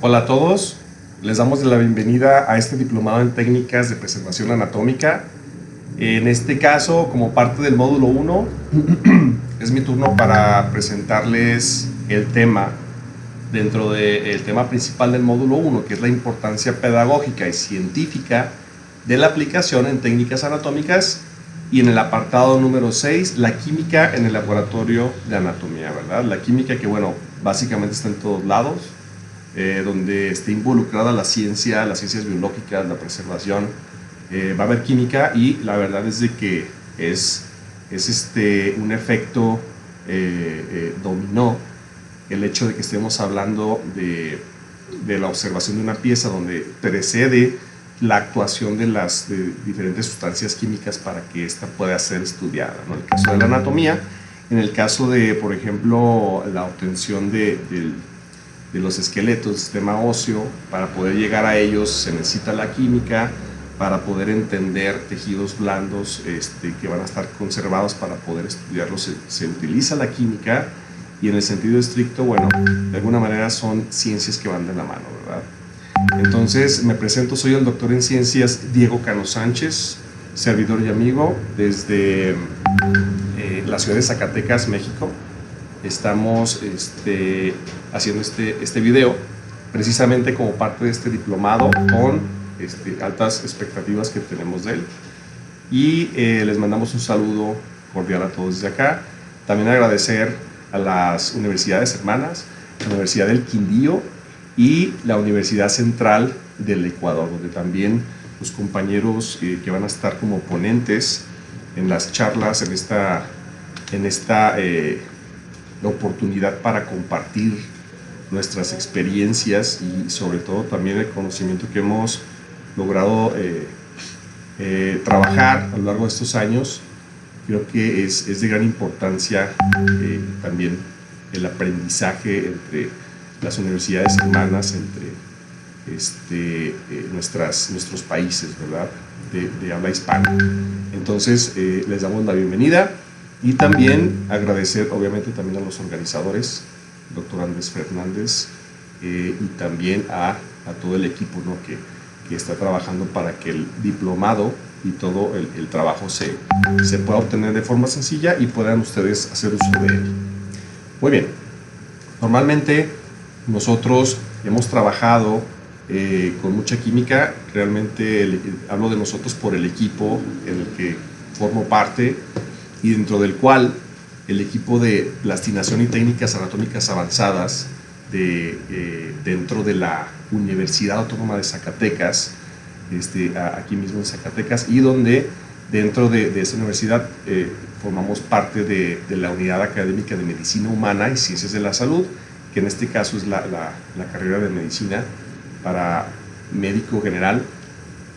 Hola a todos, les damos la bienvenida a este diplomado en técnicas de preservación anatómica. En este caso, como parte del módulo 1, es mi turno para presentarles el tema dentro del tema principal del módulo 1, que es la importancia pedagógica y científica de la aplicación en técnicas anatómicas, y en el apartado número 6, la química en el laboratorio de anatomía, ¿verdad? La química que, bueno, básicamente está en todos lados, donde esté involucrada la ciencia, las ciencias biológicas, la preservación, va a haber química, y la verdad es de que es un efecto dominó el hecho de que estemos hablando de la observación de una pieza donde precede la actuación de diferentes sustancias químicas para que ésta pueda ser estudiada, ¿no? En el caso de la anatomía, en el caso de, por ejemplo, la obtención de los esqueletos del sistema óseo, para poder llegar a ellos se necesita la química. Para poder entender tejidos blandos que van a estar conservados, para poder estudiarlos se utiliza la química, y en el sentido estricto, bueno, de alguna manera son ciencias que van de la mano, ¿verdad? Entonces, me presento, soy el doctor en ciencias Diego Cano Sánchez, servidor y amigo desde la ciudad de Zacatecas, México. Estamos haciendo este video precisamente como parte de este diplomado, con altas expectativas que tenemos de él, y les mandamos un saludo cordial a todos desde acá. También agradecer a las universidades hermanas, la Universidad del Quindío y la Universidad Central del Ecuador, donde también los compañeros que van a estar como ponentes en las charlas, en esta oportunidad para compartir nuestras experiencias, y sobre todo también el conocimiento que hemos logrado trabajar a lo largo de estos años. Creo que es de gran importancia también el aprendizaje entre las universidades hermanas, entre nuestros países, ¿verdad?, de habla hispana. Entonces, les damos la bienvenida, y también agradecer obviamente también a los organizadores, doctor Andrés Fernández, y también a todo el equipo, ¿no?, que está trabajando para que el diplomado y todo el trabajo se pueda obtener de forma sencilla y puedan ustedes hacer uso de él. Muy bien, normalmente nosotros hemos trabajado con mucha química. Realmente hablo de nosotros por el equipo en el que formo parte, y dentro del cual el equipo de plastinación y técnicas anatómicas avanzadas dentro de la Universidad Autónoma de Zacatecas, aquí mismo en Zacatecas, y donde dentro de esa universidad formamos parte de la Unidad Académica de Medicina Humana y Ciencias de la Salud, que en este caso es la carrera de medicina para médico general.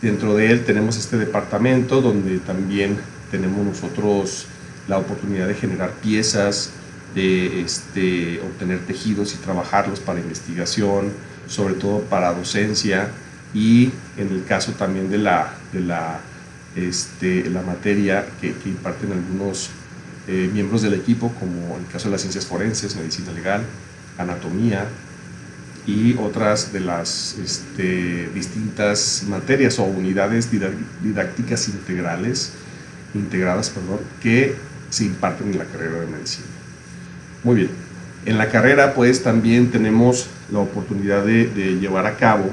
Dentro de él tenemos este departamento donde también tenemos nosotros la oportunidad de generar piezas, de obtener tejidos y trabajarlos para investigación, sobre todo para docencia, y en el caso también de la materia que imparten algunos miembros del equipo, como en el caso de las ciencias forenses, medicina legal, anatomía, y otras de las distintas materias o unidades didácticas integradas, que se imparten en la carrera de medicina. Muy bien, en la carrera pues también tenemos la oportunidad de llevar a cabo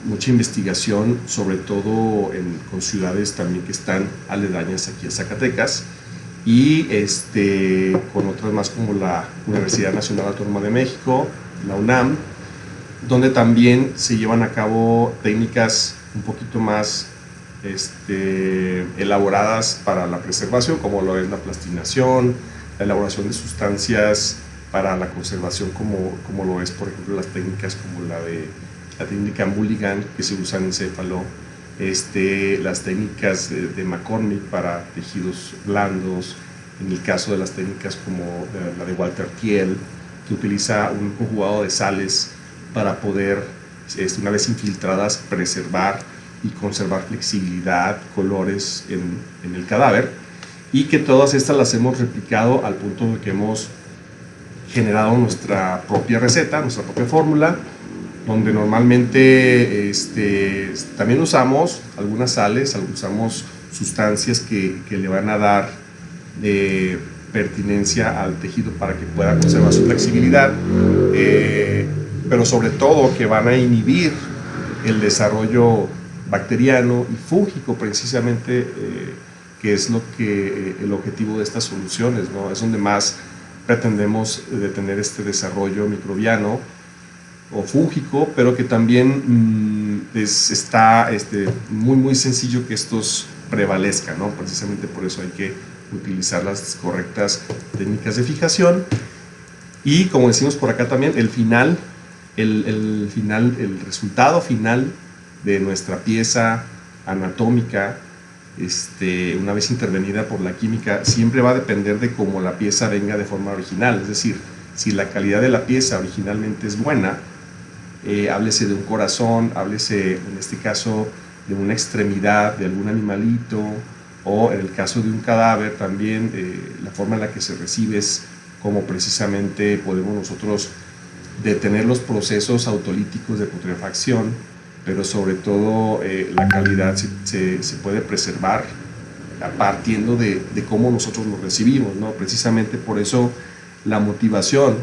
mucha investigación, sobre todo con ciudades también que están aledañas aquí a Zacatecas, y con otras más como la Universidad Nacional Autónoma de México, la UNAM, donde también se llevan a cabo técnicas un poquito más elaboradas para la preservación, como lo es la plastinación, la elaboración de sustancias para la conservación, como lo es, por ejemplo, las técnicas como la técnica Mulligan, que se usa en encéfalo, las técnicas de McCormick para tejidos blandos, en el caso de las técnicas como la de Walter Thiel, que utiliza un conjugado de sales para poder, una vez infiltradas, preservar y conservar flexibilidad, colores en el cadáver, y que todas estas las hemos replicado al punto de que hemos generado nuestra propia receta, nuestra propia fórmula, donde normalmente también usamos algunas sales, usamos sustancias que le van a dar pertinencia al tejido para que pueda conservar su flexibilidad, pero sobre todo que van a inhibir el desarrollo bacteriano y fúngico precisamente, que es el objetivo de estas soluciones, ¿no? Es donde más pretendemos detener este desarrollo microbiano o fúngico, pero que también está muy sencillo que estos prevalezcan, ¿no? Precisamente por eso hay que utilizar las correctas técnicas de fijación. Y como decimos por acá también, el resultado final de nuestra pieza anatómica, una vez intervenida por la química, siempre va a depender de cómo la pieza venga de forma original. Es decir, si la calidad de la pieza originalmente es buena, háblese de un corazón, háblese en este caso de una extremidad de algún animalito, o en el caso de un cadáver también, la forma en la que se recibe es como precisamente podemos nosotros detener los procesos autolíticos de putrefacción, pero sobre todo la calidad se puede preservar partiendo de cómo nosotros lo recibimos, ¿no? Precisamente por eso la motivación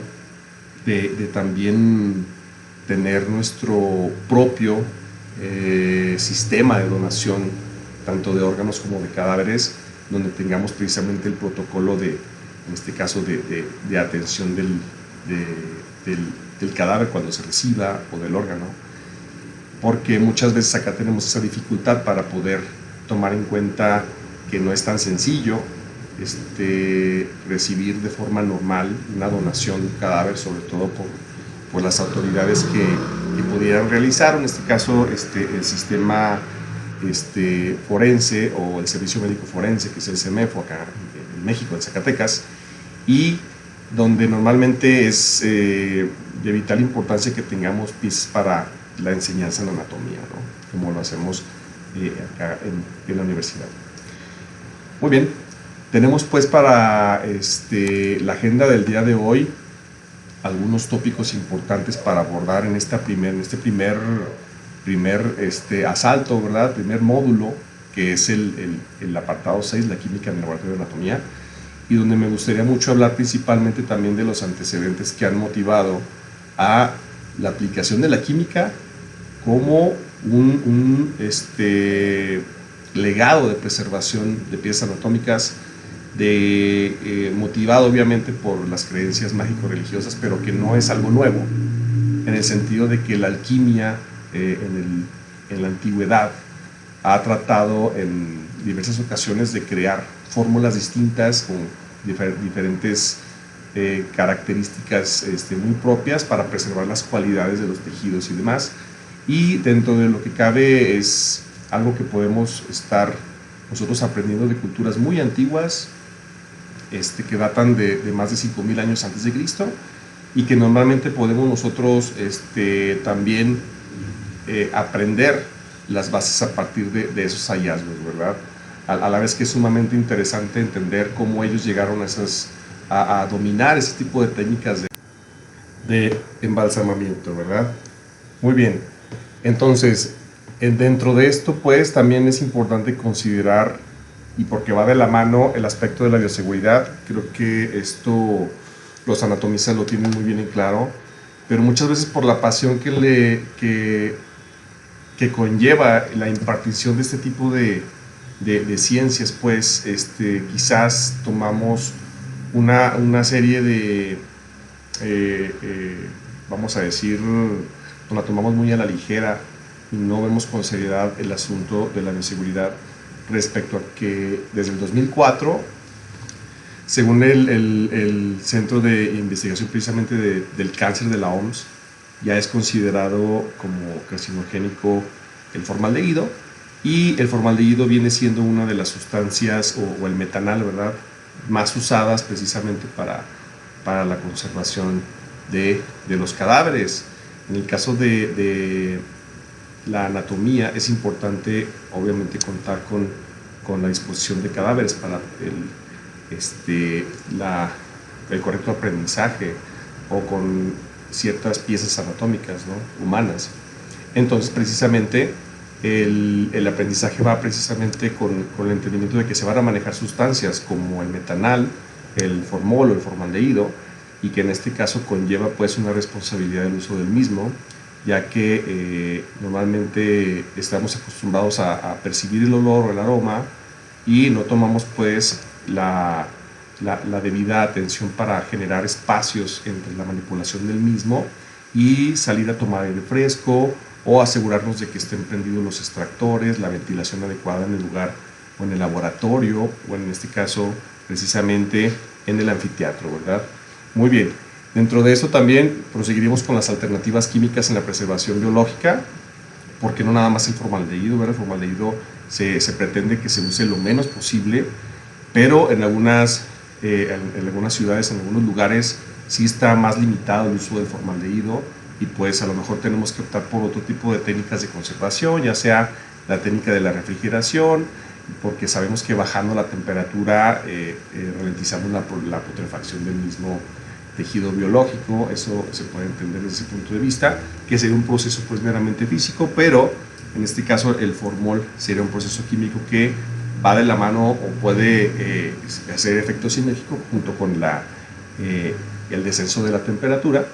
de también tener nuestro propio sistema de donación, tanto de órganos como de cadáveres, donde tengamos precisamente el protocolo en este caso, de atención del cadáver cuando se reciba, o del órgano, porque muchas veces acá tenemos esa dificultad para poder tomar en cuenta que no es tan sencillo recibir de forma normal una donación de un cadáver, sobre todo por las autoridades que pudieran realizar, en este caso el sistema forense o el Servicio Médico Forense, que es el CEMEFO acá en México, en Zacatecas, y donde normalmente es de vital importancia que tengamos piezas para la enseñanza en anatomía, ¿no? Como lo hacemos acá en la universidad. Muy bien, tenemos pues para la agenda del día de hoy algunos tópicos importantes para abordar en este primer asalto, ¿verdad? Primer módulo, que es el apartado 6, la química en el laboratorio de anatomía, y donde me gustaría mucho hablar principalmente también de los antecedentes que han motivado a la aplicación de la química como un legado de preservación de piezas anatómicas, motivado obviamente por las creencias mágico-religiosas, pero que no es algo nuevo, en el sentido de que la alquimia en la antigüedad ha tratado en diversas ocasiones de crear fórmulas distintas con diferentes características muy propias para preservar las cualidades de los tejidos y demás, y dentro de lo que cabe es algo que podemos estar nosotros aprendiendo de culturas muy antiguas, que datan de más de 5000 años antes de Cristo, y que normalmente podemos nosotros también aprender las bases a partir de esos hallazgos, ¿verdad? A la vez que es sumamente interesante entender cómo ellos llegaron a dominar ese tipo de técnicas de embalsamamiento, ¿verdad? Muy bien, entonces dentro de esto pues también es importante considerar, y porque va de la mano, el aspecto de la bioseguridad. Creo que esto los anatomistas lo tienen muy bien en claro, pero muchas veces por la pasión que conlleva la impartición de este tipo de ciencias, pues quizás tomamos una serie de, vamos a decir, nos la tomamos muy a la ligera y no vemos con seriedad el asunto de la bioseguridad, respecto a que desde el 2004, según el Centro de Investigación precisamente del Cáncer de la OMS, ya es considerado como carcinogénico el formaldehído, y el formaldehído viene siendo una de las sustancias, o el metanal, ¿verdad?, más usadas precisamente para la conservación de los cadáveres. En el caso de la anatomía es importante obviamente contar con la disposición de cadáveres para el correcto aprendizaje o con ciertas piezas anatómicas, ¿no? Humanas. Entonces, precisamente, el aprendizaje va precisamente con el entendimiento de que se van a manejar sustancias como el metanal, el formol o el formaldehído, y que en este caso conlleva pues una responsabilidad del uso del mismo, ya que normalmente estamos acostumbrados a percibir el olor o el aroma y no tomamos pues la debida atención para generar espacios entre la manipulación del mismo y salir a tomar aire fresco o asegurarnos de que estén prendidos los extractores, la ventilación adecuada en el lugar o en el laboratorio o en este caso precisamente en el anfiteatro, ¿verdad? Muy bien, dentro de eso también proseguiremos con las alternativas químicas en la preservación biológica, porque no nada más el formaldehído, ¿verdad? El formaldehído se pretende que se use lo menos posible, pero en algunas ciudades, en algunos lugares, sí está más limitado el uso del formaldehído y pues a lo mejor tenemos que optar por otro tipo de técnicas de conservación, ya sea la técnica de la refrigeración, porque sabemos que bajando la temperatura ralentizamos la putrefacción del mismo tejido biológico. Eso se puede entender desde ese punto de vista, que sería un proceso pues meramente físico, pero en este caso el formol sería un proceso químico que va de la mano o puede hacer efecto sinérgico junto con el descenso de la temperatura,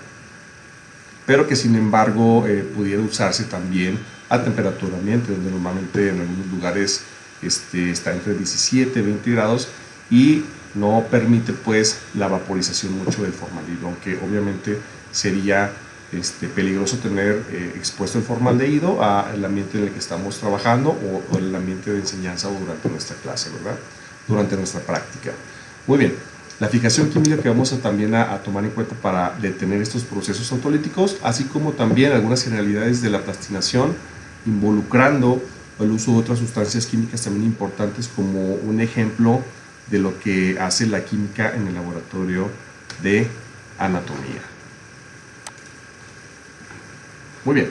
pero que sin embargo pudiera usarse también a temperatura ambiente, donde normalmente en algunos lugares está entre 17 y 20 grados y no permite pues la vaporización mucho del formaldehído, aunque obviamente sería peligroso tener expuesto el formaldehído al ambiente en el que estamos trabajando o el ambiente de enseñanza o durante nuestra clase, ¿verdad? Durante nuestra práctica. Muy bien, la fijación química que vamos también a tomar en cuenta para detener estos procesos autolíticos, así como también algunas generalidades de la plastinación, involucrando el uso de otras sustancias químicas también importantes, como un ejemplo de lo que hace la química en el laboratorio de anatomía. Muy bien,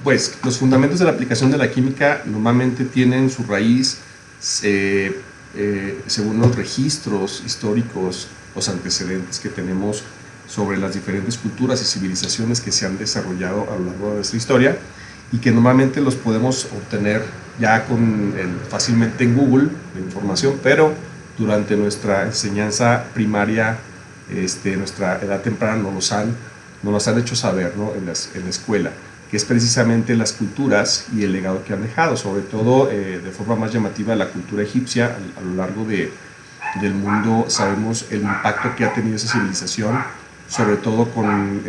pues los fundamentos de la aplicación de la química normalmente tienen su raíz según los registros históricos, los antecedentes que tenemos sobre las diferentes culturas y civilizaciones que se han desarrollado a lo largo de nuestra historia y que normalmente los podemos obtener ya fácilmente en Google, la información, pero durante nuestra enseñanza primaria, nuestra edad temprana nos los han hecho saber, ¿no? en la escuela, que es precisamente las culturas y el legado que han dejado, sobre todo de forma más llamativa la cultura egipcia. A lo largo del mundo sabemos el impacto que ha tenido esa civilización, sobre todo con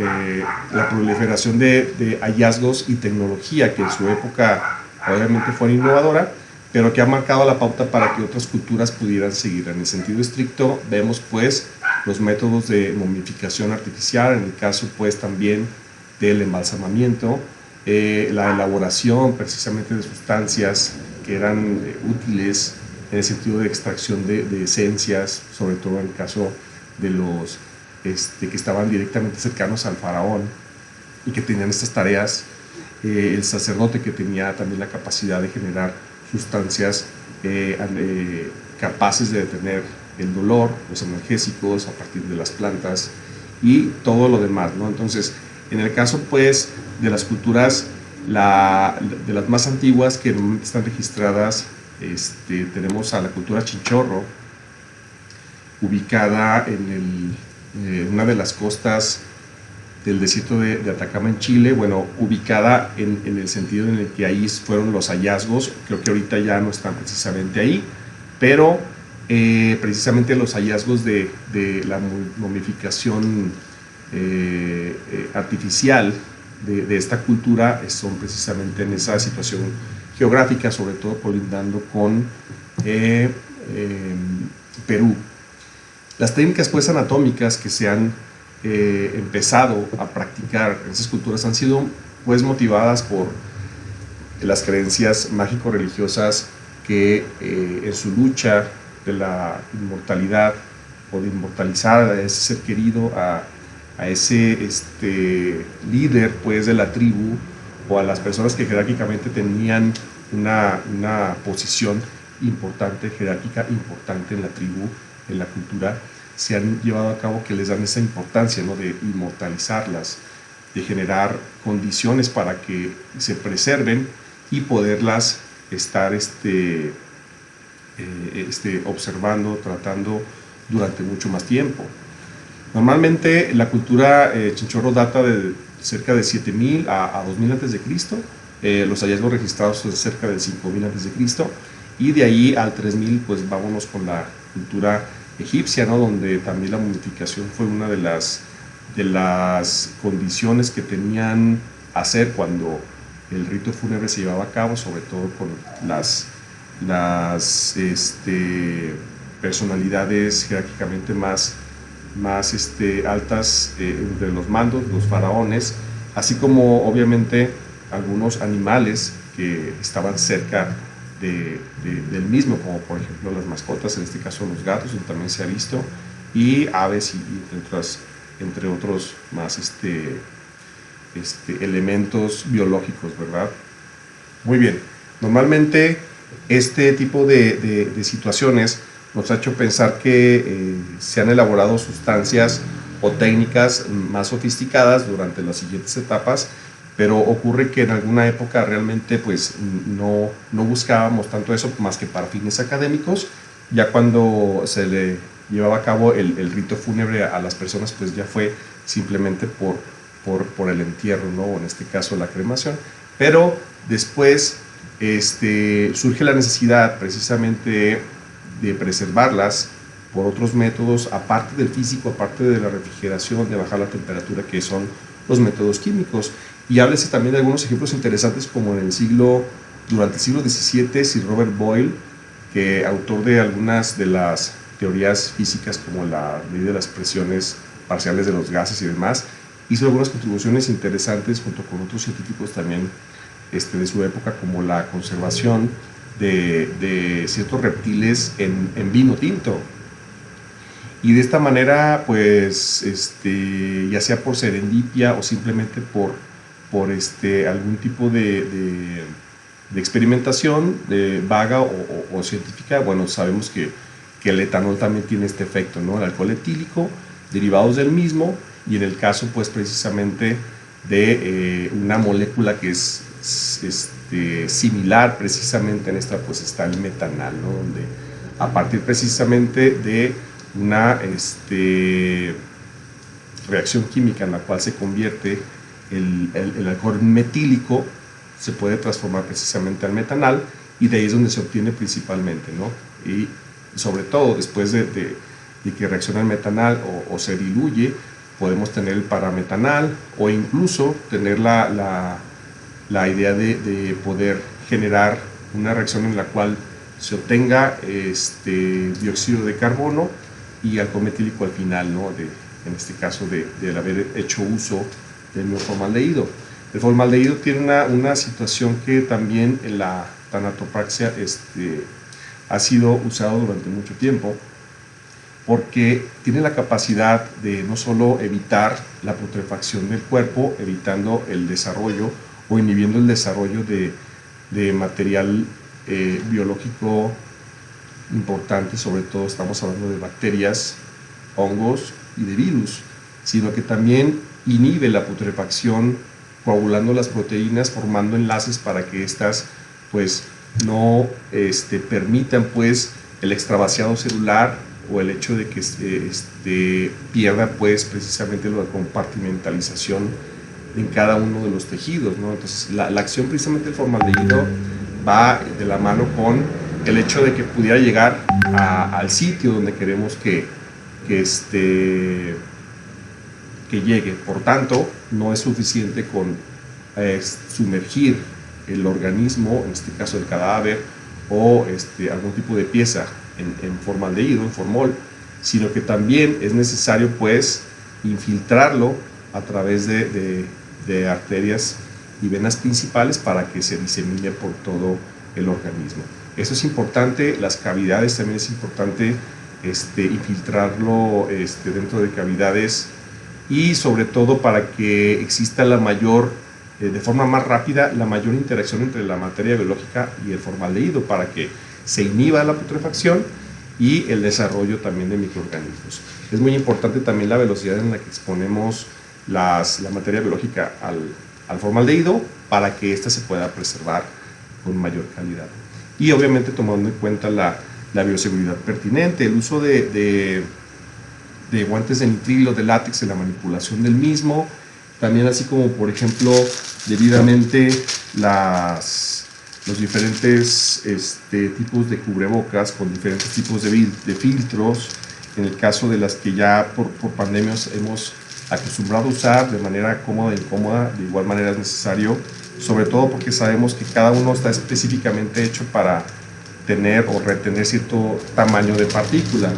la proliferación de hallazgos y tecnología que en su época obviamente fue innovadora, pero que ha marcado la pauta para que otras culturas pudieran seguir. En el sentido estricto vemos pues los métodos de momificación artificial, en el caso pues también del embalsamamiento, la elaboración precisamente de sustancias que eran útiles en el sentido de extracción de esencias, sobre todo en el caso de los que estaban directamente cercanos al faraón y que tenían estas tareas, el sacerdote que tenía también la capacidad de generar sustancias capaces de detener el dolor, los analgésicos a partir de las plantas y todo lo demás, ¿no? Entonces, en el caso pues de las culturas, de las más antiguas que normalmente están registradas, tenemos a la cultura Chinchorro, ubicada en una de las costas del desierto de Atacama en Chile, bueno, ubicada en el sentido en el que ahí fueron los hallazgos. Creo que ahorita ya no están precisamente ahí, pero precisamente los hallazgos de la momificación artificial de esta cultura son precisamente en esa situación geográfica, sobre todo colindando con Perú. Las técnicas pues anatómicas que se han empezado a practicar en esas culturas han sido pues motivadas por las creencias mágico-religiosas que en su lucha de la inmortalidad o de inmortalizar a ese ser querido, a ese líder pues de la tribu o a las personas que jerárquicamente tenían una posición importante, jerárquica importante en la tribu, en la cultura se han llevado a cabo que les dan esa importancia, ¿no? De inmortalizarlas, de generar condiciones para que se preserven y poderlas estar observando, tratando durante mucho más tiempo. Normalmente la cultura chinchorro data de cerca de 7000 a 2000 a.C. Los hallazgos registrados son cerca de 5000 a.C. Y de ahí al 3000 pues vámonos con la cultura egipcia, ¿no? Donde también la momificación fue una de las condiciones que tenían hacer cuando el rito fúnebre se llevaba a cabo, sobre todo con las personalidades jerárquicamente más altas entre los mandos, los faraones, así como obviamente algunos animales que estaban cerca del mismo, como por ejemplo las mascotas, en este caso los gatos, donde también se ha visto, y aves y entre otros más elementos biológicos, ¿verdad? Muy bien, normalmente este tipo de situaciones nos ha hecho pensar que se han elaborado sustancias o técnicas más sofisticadas durante las siguientes etapas, pero ocurre que en alguna época realmente pues no buscábamos tanto eso más que para fines académicos. Ya cuando se le llevaba a cabo el rito fúnebre a las personas, pues ya fue simplemente por el entierro, ¿no? En este caso la cremación, pero después surge la necesidad precisamente de preservarlas por otros métodos, aparte del físico, aparte de la refrigeración, de bajar la temperatura, que son los métodos químicos. Y háblese también de algunos ejemplos interesantes, como durante el siglo XVII, Sir Robert Boyle, que autor de algunas de las teorías físicas, como la ley de las presiones parciales de los gases y demás, hizo algunas contribuciones interesantes junto con otros científicos también de su época, como la conservación de ciertos reptiles en vino tinto. Y de esta manera, pues, ya sea por serendipia o simplemente por algún tipo de experimentación vaga o científica, bueno, sabemos que el etanol también tiene este efecto, ¿no? El alcohol etílico, derivados del mismo, y en el caso, pues, precisamente de una molécula que es similar precisamente en esta, pues está el metanal, ¿no? Donde a partir precisamente de una reacción química en la cual se convierte el alcohol metílico, se puede transformar precisamente al metanal, y de ahí es donde se obtiene principalmente, ¿no? Y sobre todo después de que reacciona el metanal o se diluye, podemos tener el parametanal, o incluso tener la idea de poder generar una reacción en la cual se obtenga dióxido de carbono y alcohol metílico al final, ¿no? En este caso del haber hecho uso del formaldehído. El formaldehído tiene una situación que también en la tanatopraxia ha sido usado durante mucho tiempo, porque tiene la capacidad de no solo evitar la putrefacción del cuerpo, evitando el desarrollo o inhibiendo el desarrollo de material biológico importante, sobre todo estamos hablando de bacterias, hongos y de virus, sino que también inhibe la putrefacción coagulando las proteínas, formando enlaces para que éstas pues no permitan pues el extravaciado celular o el hecho de que pierda pues precisamente la compartimentalización en cada uno de los tejidos, ¿no? Entonces la acción precisamente del formaldehído va de la mano con el hecho de que pudiera llegar al sitio donde queremos que llegue. Por tanto, no es suficiente con sumergir el organismo, en este caso el cadáver o algún tipo de pieza en formaldehído, en formol, sino que también es necesario pues infiltrarlo a través de arterias y venas principales para que se disemine por todo el organismo. Eso es importante. Las cavidades también es importante infiltrarlo dentro de cavidades, y sobre todo para que exista la mayor, de forma más rápida, la mayor interacción entre la materia biológica y el formaldehído, para que se inhiba la putrefacción y el desarrollo también de microorganismos. Es muy importante también la velocidad en la que exponemos la materia biológica al formaldehído para que ésta se pueda preservar con mayor calidad. Y obviamente tomando en cuenta la bioseguridad pertinente, el uso de guantes de nitrilo, de látex en la manipulación del mismo, también así como por ejemplo debidamente los diferentes tipos de cubrebocas con diferentes tipos de filtros, en el caso de las que ya por pandemias hemos acostumbrado a usar de manera cómoda e incómoda, de igual manera es necesario, sobre todo porque sabemos que cada uno está específicamente hecho para tener o retener cierto tamaño de partícula.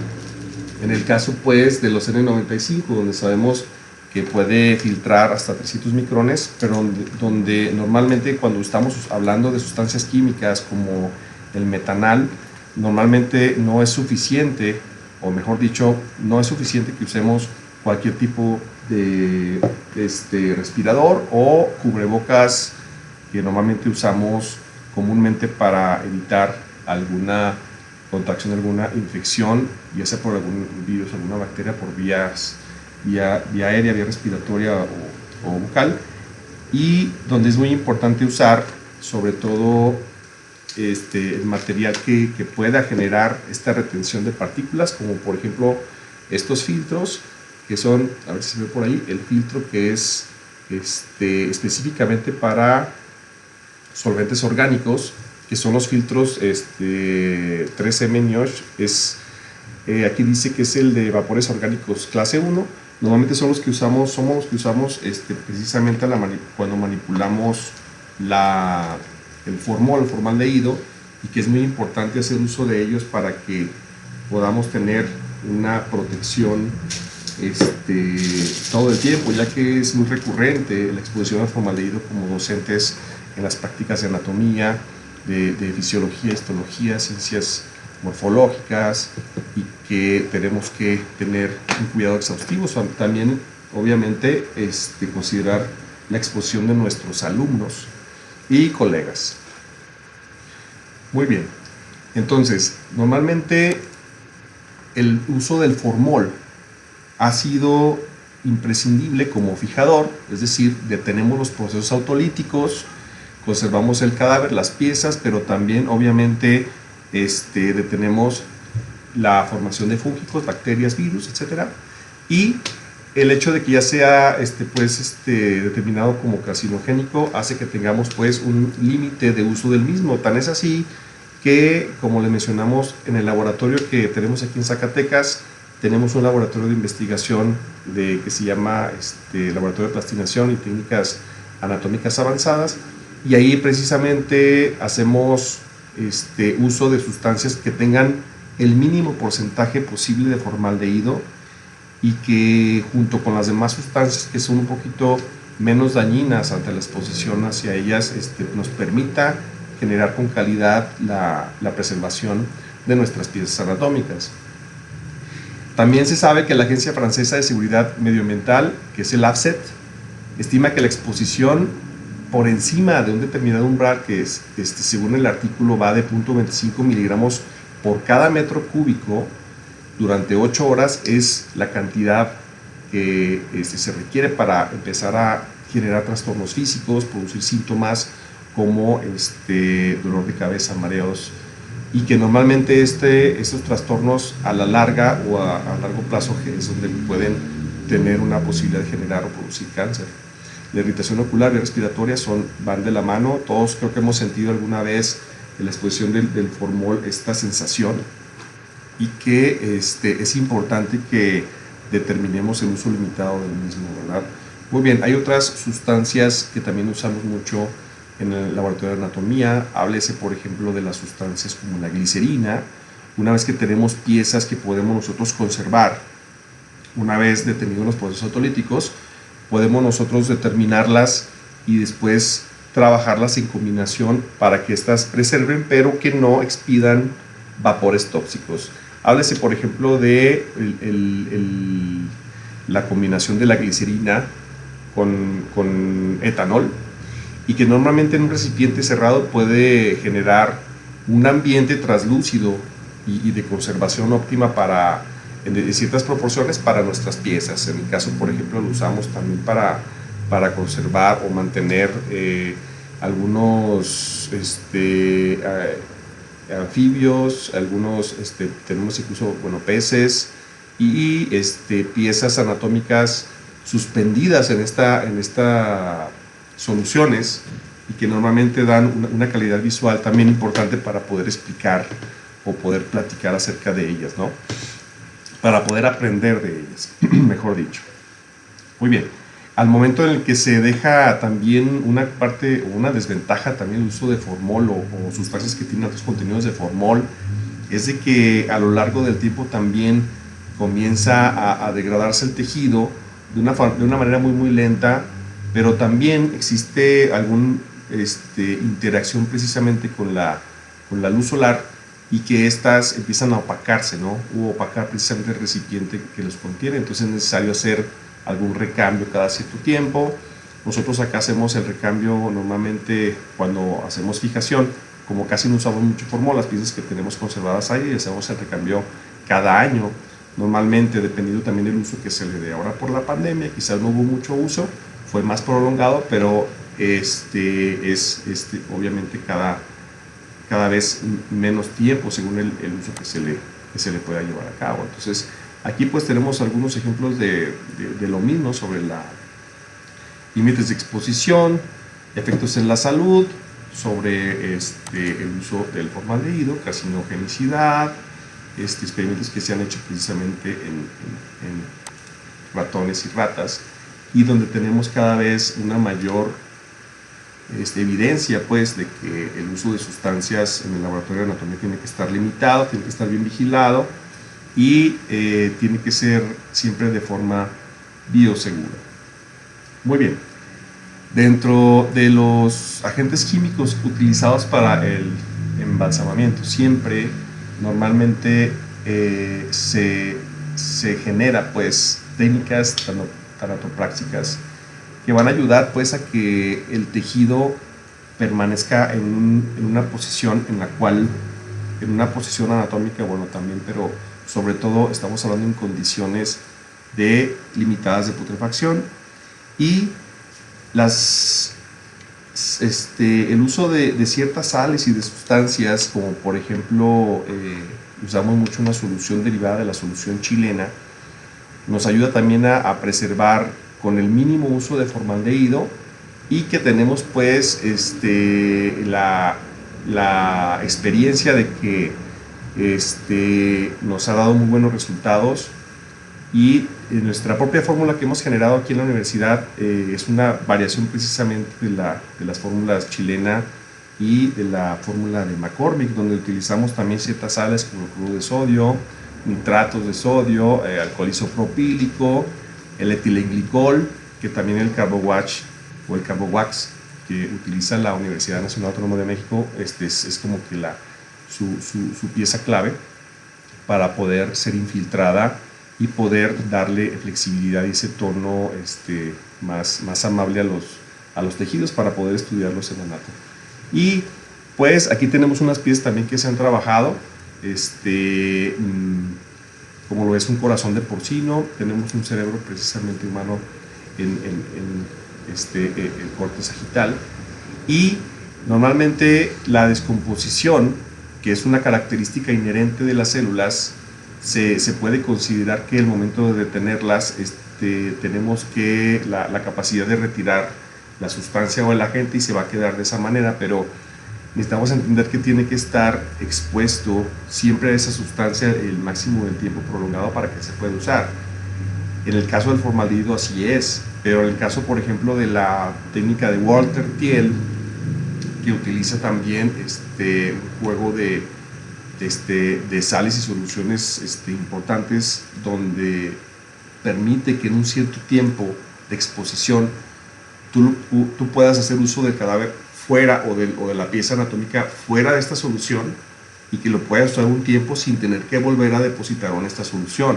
En el caso pues de los N95, donde sabemos que puede filtrar hasta 300 micrones, pero donde normalmente cuando estamos hablando de sustancias químicas como el metanal, normalmente no es suficiente, o mejor dicho, no es suficiente que usemos cualquier tipo de respirador o cubrebocas que normalmente usamos comúnmente para evitar alguna contracción, alguna infección, ya sea por algún virus, alguna bacteria, por vía aérea, vía respiratoria o bucal, y donde es muy importante usar sobre todo el material que pueda generar esta retención de partículas, como por ejemplo estos filtros que son, a ver si se ve por ahí, el filtro que es específicamente para solventes orgánicos, que son los filtros 3M NIOSH, aquí dice que es el de vapores orgánicos clase 1. Normalmente son los que usamos, somos los que usamos precisamente cuando manipulamos el formaldehído, y que es muy importante hacer uso de ellos para que podamos tener una protección todo el tiempo, ya que es muy recurrente la exposición al formaldehído como docentes en las prácticas de anatomía, de fisiología, histología, ciencias morfológicas, y que tenemos que tener un cuidado exhaustivo. También obviamente considerar la exposición de nuestros alumnos y colegas. Muy bien, entonces normalmente el uso del formol ha sido imprescindible como fijador, es decir, detenemos los procesos autolíticos, conservamos el cadáver, las piezas, pero también obviamente detenemos la formación de fúngicos, bacterias, virus, etc. Y el hecho de que ya sea determinado como carcinogénico hace que tengamos pues un límite de uso del mismo. Tan es así que, como le mencionamos, en el laboratorio que tenemos aquí en Zacatecas, tenemos un laboratorio de investigación que se llama Laboratorio de Plastinación y Técnicas Anatómicas Avanzadas, y ahí precisamente hacemos uso de sustancias que tengan el mínimo porcentaje posible de formaldehído, y que junto con las demás sustancias que son un poquito menos dañinas ante la exposición hacia ellas, nos permita generar con calidad la preservación de nuestras piezas anatómicas. También se sabe que la Agencia Francesa de Seguridad Medioambiental, que es el AFSET, estima que la exposición por encima de un determinado umbral, que es, según el artículo va de 0.25 miligramos por cada metro cúbico durante 8 horas, es la cantidad que se requiere para empezar a generar trastornos físicos, producir síntomas como dolor de cabeza, mareos, y que normalmente estos trastornos a la larga o a largo plazo es donde pueden tener una posibilidad de generar o producir cáncer. La irritación ocular y respiratoria van de la mano. Todos creo que hemos sentido alguna vez en la exposición del formol esta sensación, y que es importante que determinemos el uso limitado del mismo, ¿verdad? Muy bien, hay otras sustancias que también usamos mucho en el laboratorio de anatomía. Háblese, por ejemplo, de las sustancias como la glicerina. Una vez que tenemos piezas que podemos nosotros conservar, una vez detenidos los procesos autolíticos, podemos nosotros determinarlas y después trabajarlas en combinación para que éstas preserven, pero que no expidan vapores tóxicos. Háblese, por ejemplo, de la combinación de la glicerina con etanol, y que normalmente en un recipiente cerrado puede generar un ambiente translúcido y de conservación óptima de ciertas proporciones para nuestras piezas. En mi caso, por ejemplo, lo usamos también para conservar o mantener algunos anfibios, algunos tenemos incluso peces y piezas anatómicas suspendidas en estas soluciones, y que normalmente dan una calidad visual también importante para poder explicar o poder platicar acerca de ellas, ¿no? Para poder aprender de ellas, mejor dicho. Muy bien. Al momento en el que se deja también una parte o una desventaja también el uso de formol o sustancias que tienen altos contenidos de formol, es de que a lo largo del tiempo también comienza a degradarse el tejido de una manera muy lenta, pero también existe alguna interacción precisamente con la luz solar, y que estas empiezan a opacarse, ¿no? O opacar precisamente el recipiente que los contiene. Entonces es necesario hacer algún recambio cada cierto tiempo. Nosotros acá hacemos el recambio normalmente cuando hacemos fijación. Como casi no usamos mucho formol, las piezas que tenemos conservadas ahí, hacemos el recambio cada año. Normalmente, dependiendo también del uso que se le dé. Ahora por la pandemia quizás no hubo mucho uso, fue más prolongado, pero obviamente cada vez menos tiempo según el uso que se le pueda llevar a cabo. Entonces aquí pues tenemos algunos ejemplos de lo mismo sobre límites de exposición, efectos en la salud, sobre el uso del formaldehído, carcinogenicidad, experimentos que se han hecho precisamente en ratones y ratas, y donde tenemos cada vez una mayor evidencia pues de que el uso de sustancias en el laboratorio de anatomía tiene que estar limitado, tiene que estar bien vigilado, y tiene que ser siempre de forma biosegura. Muy bien, dentro de los agentes químicos utilizados para el embalsamamiento, siempre normalmente se genera pues técnicas tanatoprácticas que van a ayudar pues a que el tejido permanezca en una posición en una posición anatómica, bueno, también, pero sobre todo estamos hablando en condiciones limitadas de putrefacción, y el uso de ciertas sales y de sustancias, como por ejemplo usamos mucho una solución derivada de la solución chilena, nos ayuda también a preservar con el mínimo uso de formaldehído, y que tenemos pues la experiencia de que nos ha dado muy buenos resultados. Y nuestra propia fórmula que hemos generado aquí en la universidad es una variación precisamente de las fórmulas chilena y de la fórmula de McCormick, donde utilizamos también ciertas sales como el cloruro de sodio, nitratos de sodio, alcohol isopropílico, el etilenglicol, que también el Carbowax o el Carbowax que utiliza la Universidad Nacional Autónoma de México es como que su pieza clave para poder ser infiltrada y poder darle flexibilidad y ese tono más amable a los tejidos para poder estudiarlos en anato. Y pues aquí tenemos unas piezas también que se han trabajado, como lo es un corazón de porcino, tenemos un cerebro precisamente humano en el corte sagital, y normalmente la descomposición, que es una característica inherente de las células, se puede considerar que el momento de detenerlas tenemos que la capacidad de retirar la sustancia o el agente, y se va a quedar de esa manera, pero necesitamos entender que tiene que estar expuesto siempre a esa sustancia el máximo del tiempo prolongado para que se pueda usar. En el caso del formaldehído así es, pero en el caso, por ejemplo, de la técnica de Walter Thiel, que utiliza también un juego de sales y soluciones importantes, donde permite que en un cierto tiempo de exposición tú puedas hacer uso del cadáver fuera o de la pieza anatómica fuera de esta solución, y que lo puedas usar un tiempo sin tener que volver a depositar en esta solución.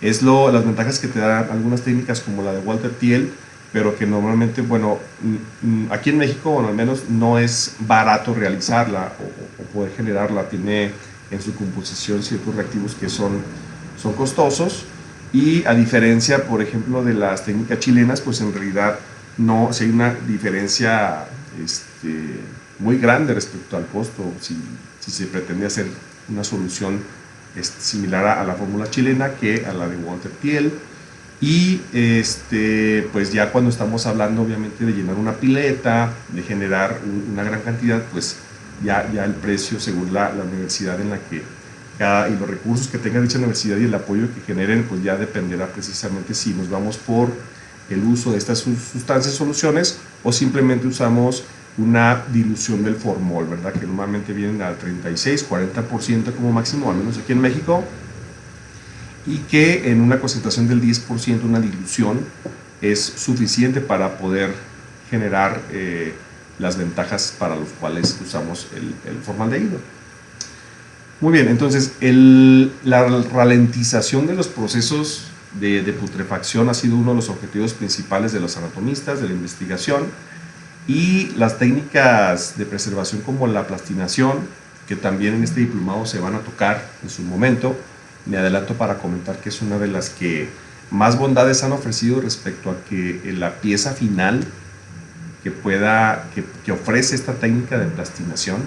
Las ventajas que te dan algunas técnicas como la de Walter Thiel, pero que normalmente, bueno, aquí en México, bueno, al menos no es barato realizarla o poder generarla. Tiene en su composición ciertos reactivos que son costosos, y a diferencia, por ejemplo, de las técnicas chilenas, pues en realidad no, si hay una diferencia muy grande respecto al costo, si se pretende hacer una solución similar a la fórmula chilena que a la de Walter Thiel. Y pues ya cuando estamos hablando obviamente de llenar una pileta, de generar una gran cantidad, pues ya el precio según la universidad en la que y los recursos que tenga dicha universidad y el apoyo que generen, pues ya dependerá precisamente si nos vamos por el uso de estas sustancias, soluciones, o simplemente usamos una dilución del formol, ¿verdad? Que normalmente vienen al 36-40% como máximo, al menos aquí en México, y que en una concentración del 10%, una dilución, es suficiente para poder generar las ventajas para los cuales usamos el formaldehído. Muy bien, entonces la ralentización de los procesos de putrefacción ha sido uno de los objetivos principales de los anatomistas, de la investigación, y las técnicas de preservación como la plastinación, que también en este diplomado se van a tocar en su momento. Me adelanto para comentar que es una de las que más bondades han ofrecido respecto a que la pieza final que ofrece esta técnica de plastinación,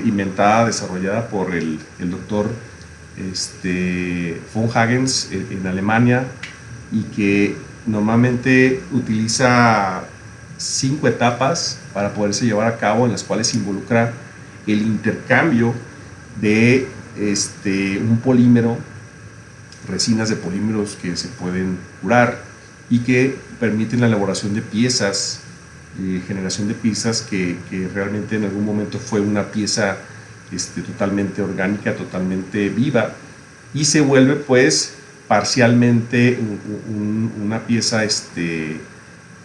inventada, desarrollada por el doctor von Hagens en Alemania, y que normalmente utiliza 5 etapas para poderse llevar a cabo, en las cuales involucra el intercambio de un polímero, resinas de polímeros que se pueden curar y que permiten la elaboración de piezas, generación de piezas que realmente en algún momento fue una pieza totalmente orgánica, totalmente viva, y se vuelve pues parcialmente una pieza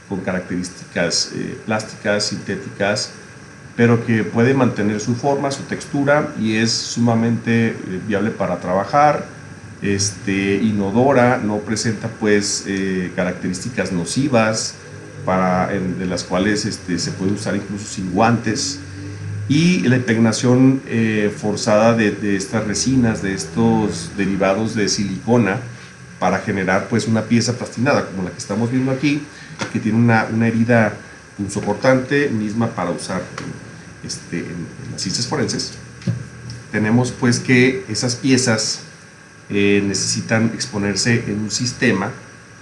con características plásticas, sintéticas, pero que puede mantener su forma, su textura, y es sumamente viable para trabajar, inodora, no presenta pues características nocivas, de las cuales se puede usar incluso sin guantes, y la impregnación forzada de estas resinas, de estos derivados de silicona, para generar pues una pieza plastinada como la que estamos viendo aquí, que tiene una herida punzocortante misma para usar en las ciencias forenses. Tenemos pues que esas piezas necesitan exponerse en un sistema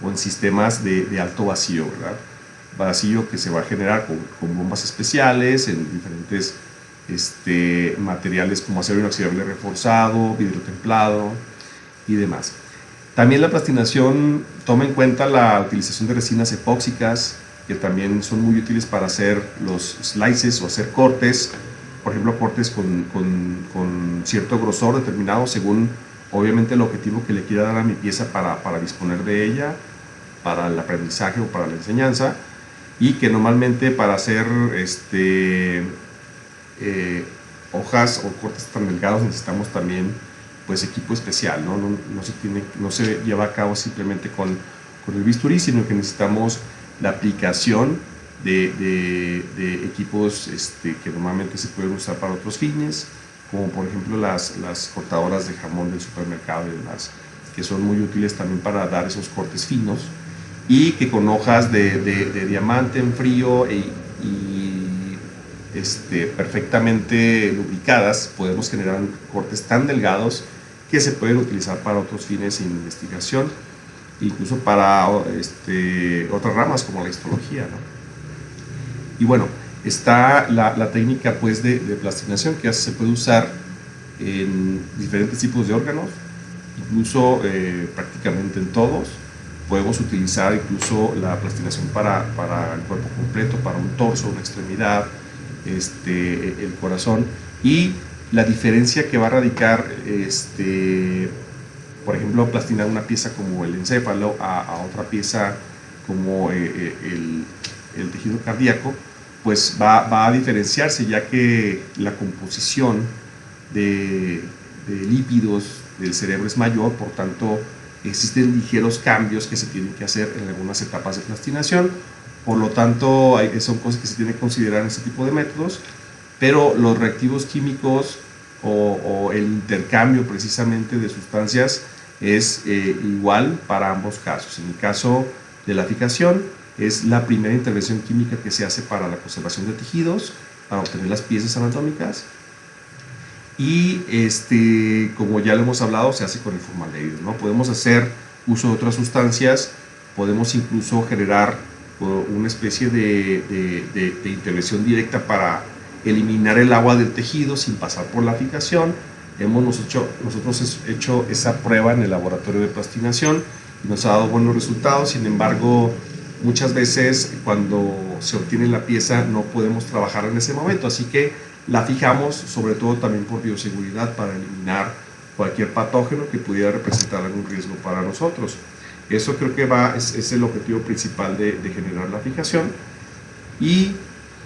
o en sistemas de alto vacío, ¿verdad? Vacío que se va a generar con bombas especiales en diferentes materiales como acero inoxidable reforzado, vidrio templado y demás. También la plastinación toma en cuenta la utilización de resinas epóxicas, que también son muy útiles para hacer los slices o hacer cortes, por ejemplo cortes con cierto grosor determinado según obviamente el objetivo que le quiera dar a mi pieza para disponer de ella, para el aprendizaje o para la enseñanza, y que normalmente para hacer hojas o cortes tan delgados necesitamos también pues equipo especial, ¿no? No se lleva a cabo simplemente con el bisturí, sino que necesitamos la aplicación de equipos que normalmente se pueden usar para otros fines, como por ejemplo las cortadoras de jamón del supermercado y demás, que son muy útiles también para dar esos cortes finos, y que con hojas de diamante en frío perfectamente lubricadas podemos generar cortes tan delgados que se pueden utilizar para otros fines de investigación, incluso para otras ramas como la histología, ¿no? Y bueno, está la técnica pues de plastinación, que se puede usar en diferentes tipos de órganos, incluso prácticamente en todos. Podemos utilizar incluso la plastinación para el cuerpo completo, para un torso, una extremidad, el corazón. Y la diferencia que va a radicar, por ejemplo, plastinar una pieza como el encéfalo a otra pieza como el tejido cardíaco, pues va a diferenciarse, ya que la composición de lípidos del cerebro es mayor, por tanto existen ligeros cambios que se tienen que hacer en algunas etapas de plastinación. Por lo tanto, son cosas que se tienen que considerar en este tipo de métodos, pero los reactivos químicos o el intercambio precisamente de sustancias es igual para ambos casos. En el caso de la fijación, es la primera intervención química que se hace para la conservación de tejidos, para obtener las piezas anatómicas. Y como ya lo hemos hablado, se hace con el formaldehído, ¿no? Podemos hacer uso de otras sustancias, podemos incluso generar una especie de intervención directa para eliminar el agua del tejido sin pasar por la fijación. Nosotros hecho esa prueba en el laboratorio de plastinación y nos ha dado buenos resultados. Sin embargo, muchas veces cuando se obtiene la pieza no podemos trabajar en ese momento, así que la fijamos, sobre todo también por bioseguridad, para eliminar cualquier patógeno que pudiera representar algún riesgo para nosotros. Eso creo que es el objetivo principal de generar la fijación. Y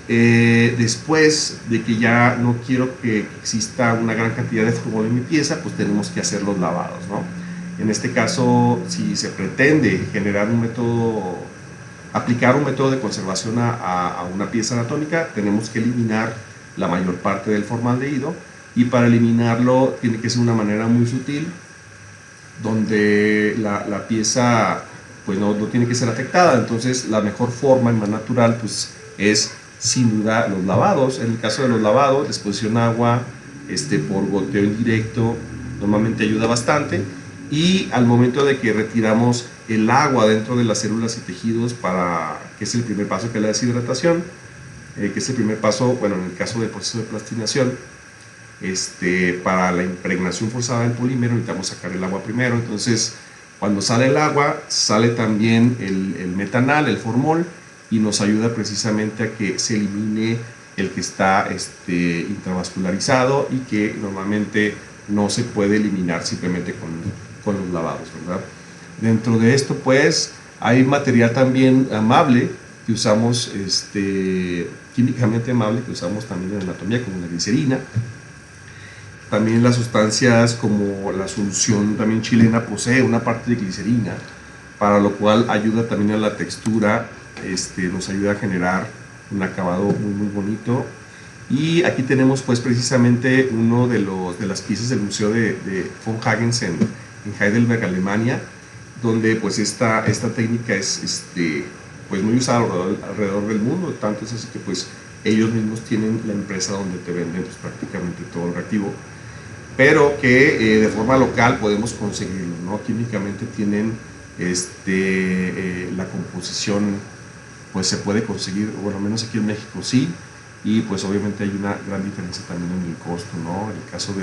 después de que ya no quiero que exista una gran cantidad de formol en mi pieza, pues tenemos que hacer los lavados, ¿no? En este caso, si se pretende generar aplicar un método de conservación a una pieza anatómica, tenemos que eliminar la mayor parte del formaldehído, y para eliminarlo tiene que ser de una manera muy sutil, donde la pieza pues no tiene que ser afectada. Entonces la mejor forma y más natural pues es sin duda los lavados. En el caso de los lavados, la exposición a agua por goteo indirecto normalmente ayuda bastante, y al momento de que retiramos el agua dentro de las células y tejidos, que es el primer paso, que es la deshidratación, que es el primer paso, bueno, en el caso del proceso de plastinación, para la impregnación forzada del polímero necesitamos sacar el agua primero. Entonces cuando sale el agua, sale también el metanal, el formol, y nos ayuda precisamente a que se elimine el que está intravascularizado y que normalmente no se puede eliminar simplemente con los lavados, ¿verdad? Dentro de esto pues hay material también amable que usamos, químicamente amable, que usamos también en anatomía, como la glicerina. También las sustancias como la solución también chilena posee una parte de glicerina, para lo cual ayuda también a la textura, nos ayuda a generar un acabado muy bonito. Y aquí tenemos pues precisamente uno de las piezas del Museo de von Hagens en Heidelberg, Alemania, donde pues esta técnica es pues muy usada alrededor del mundo. Tanto es así que pues ellos mismos tienen la empresa donde te venden pues prácticamente todo el reactivo, pero que de forma local podemos conseguirlo, ¿no? Químicamente tienen la composición, pues se puede conseguir, bueno, al menos aquí en México sí, y pues obviamente hay una gran diferencia también en el costo, ¿no? En el caso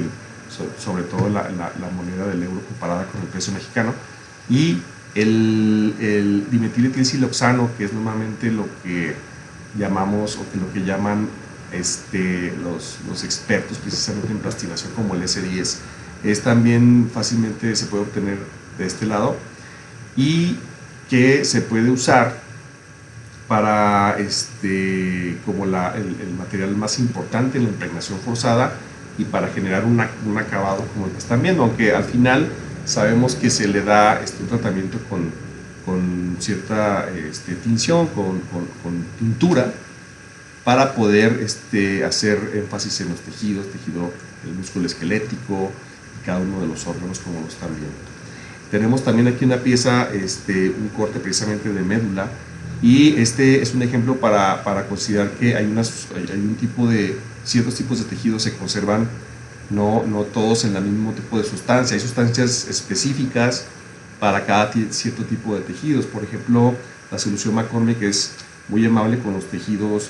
sobre todo la moneda del euro comparada con el precio mexicano. Y el dimetil-etilsiloxano, que es normalmente lo que llamamos, o que lo que llaman los expertos precisamente en plastinación como el S10, también fácilmente se puede obtener de este lado, y que se puede usar para como el material más importante en la impregnación forzada, y para generar un acabado como el que están viendo, aunque al final sabemos que se le da un tratamiento con cierta tinción, con tintura, para poder hacer énfasis en los tejido, el músculo esquelético y cada uno de los órganos, como lo están viendo. Tenemos también aquí una pieza, un corte precisamente de médula, y es un ejemplo para considerar que hay ciertos tipos de tejidos se conservan, no todos en el mismo tipo de sustancia. Hay sustancias específicas para cada cierto tipo de tejidos. Por ejemplo, la solución McCormick es muy amable con los tejidos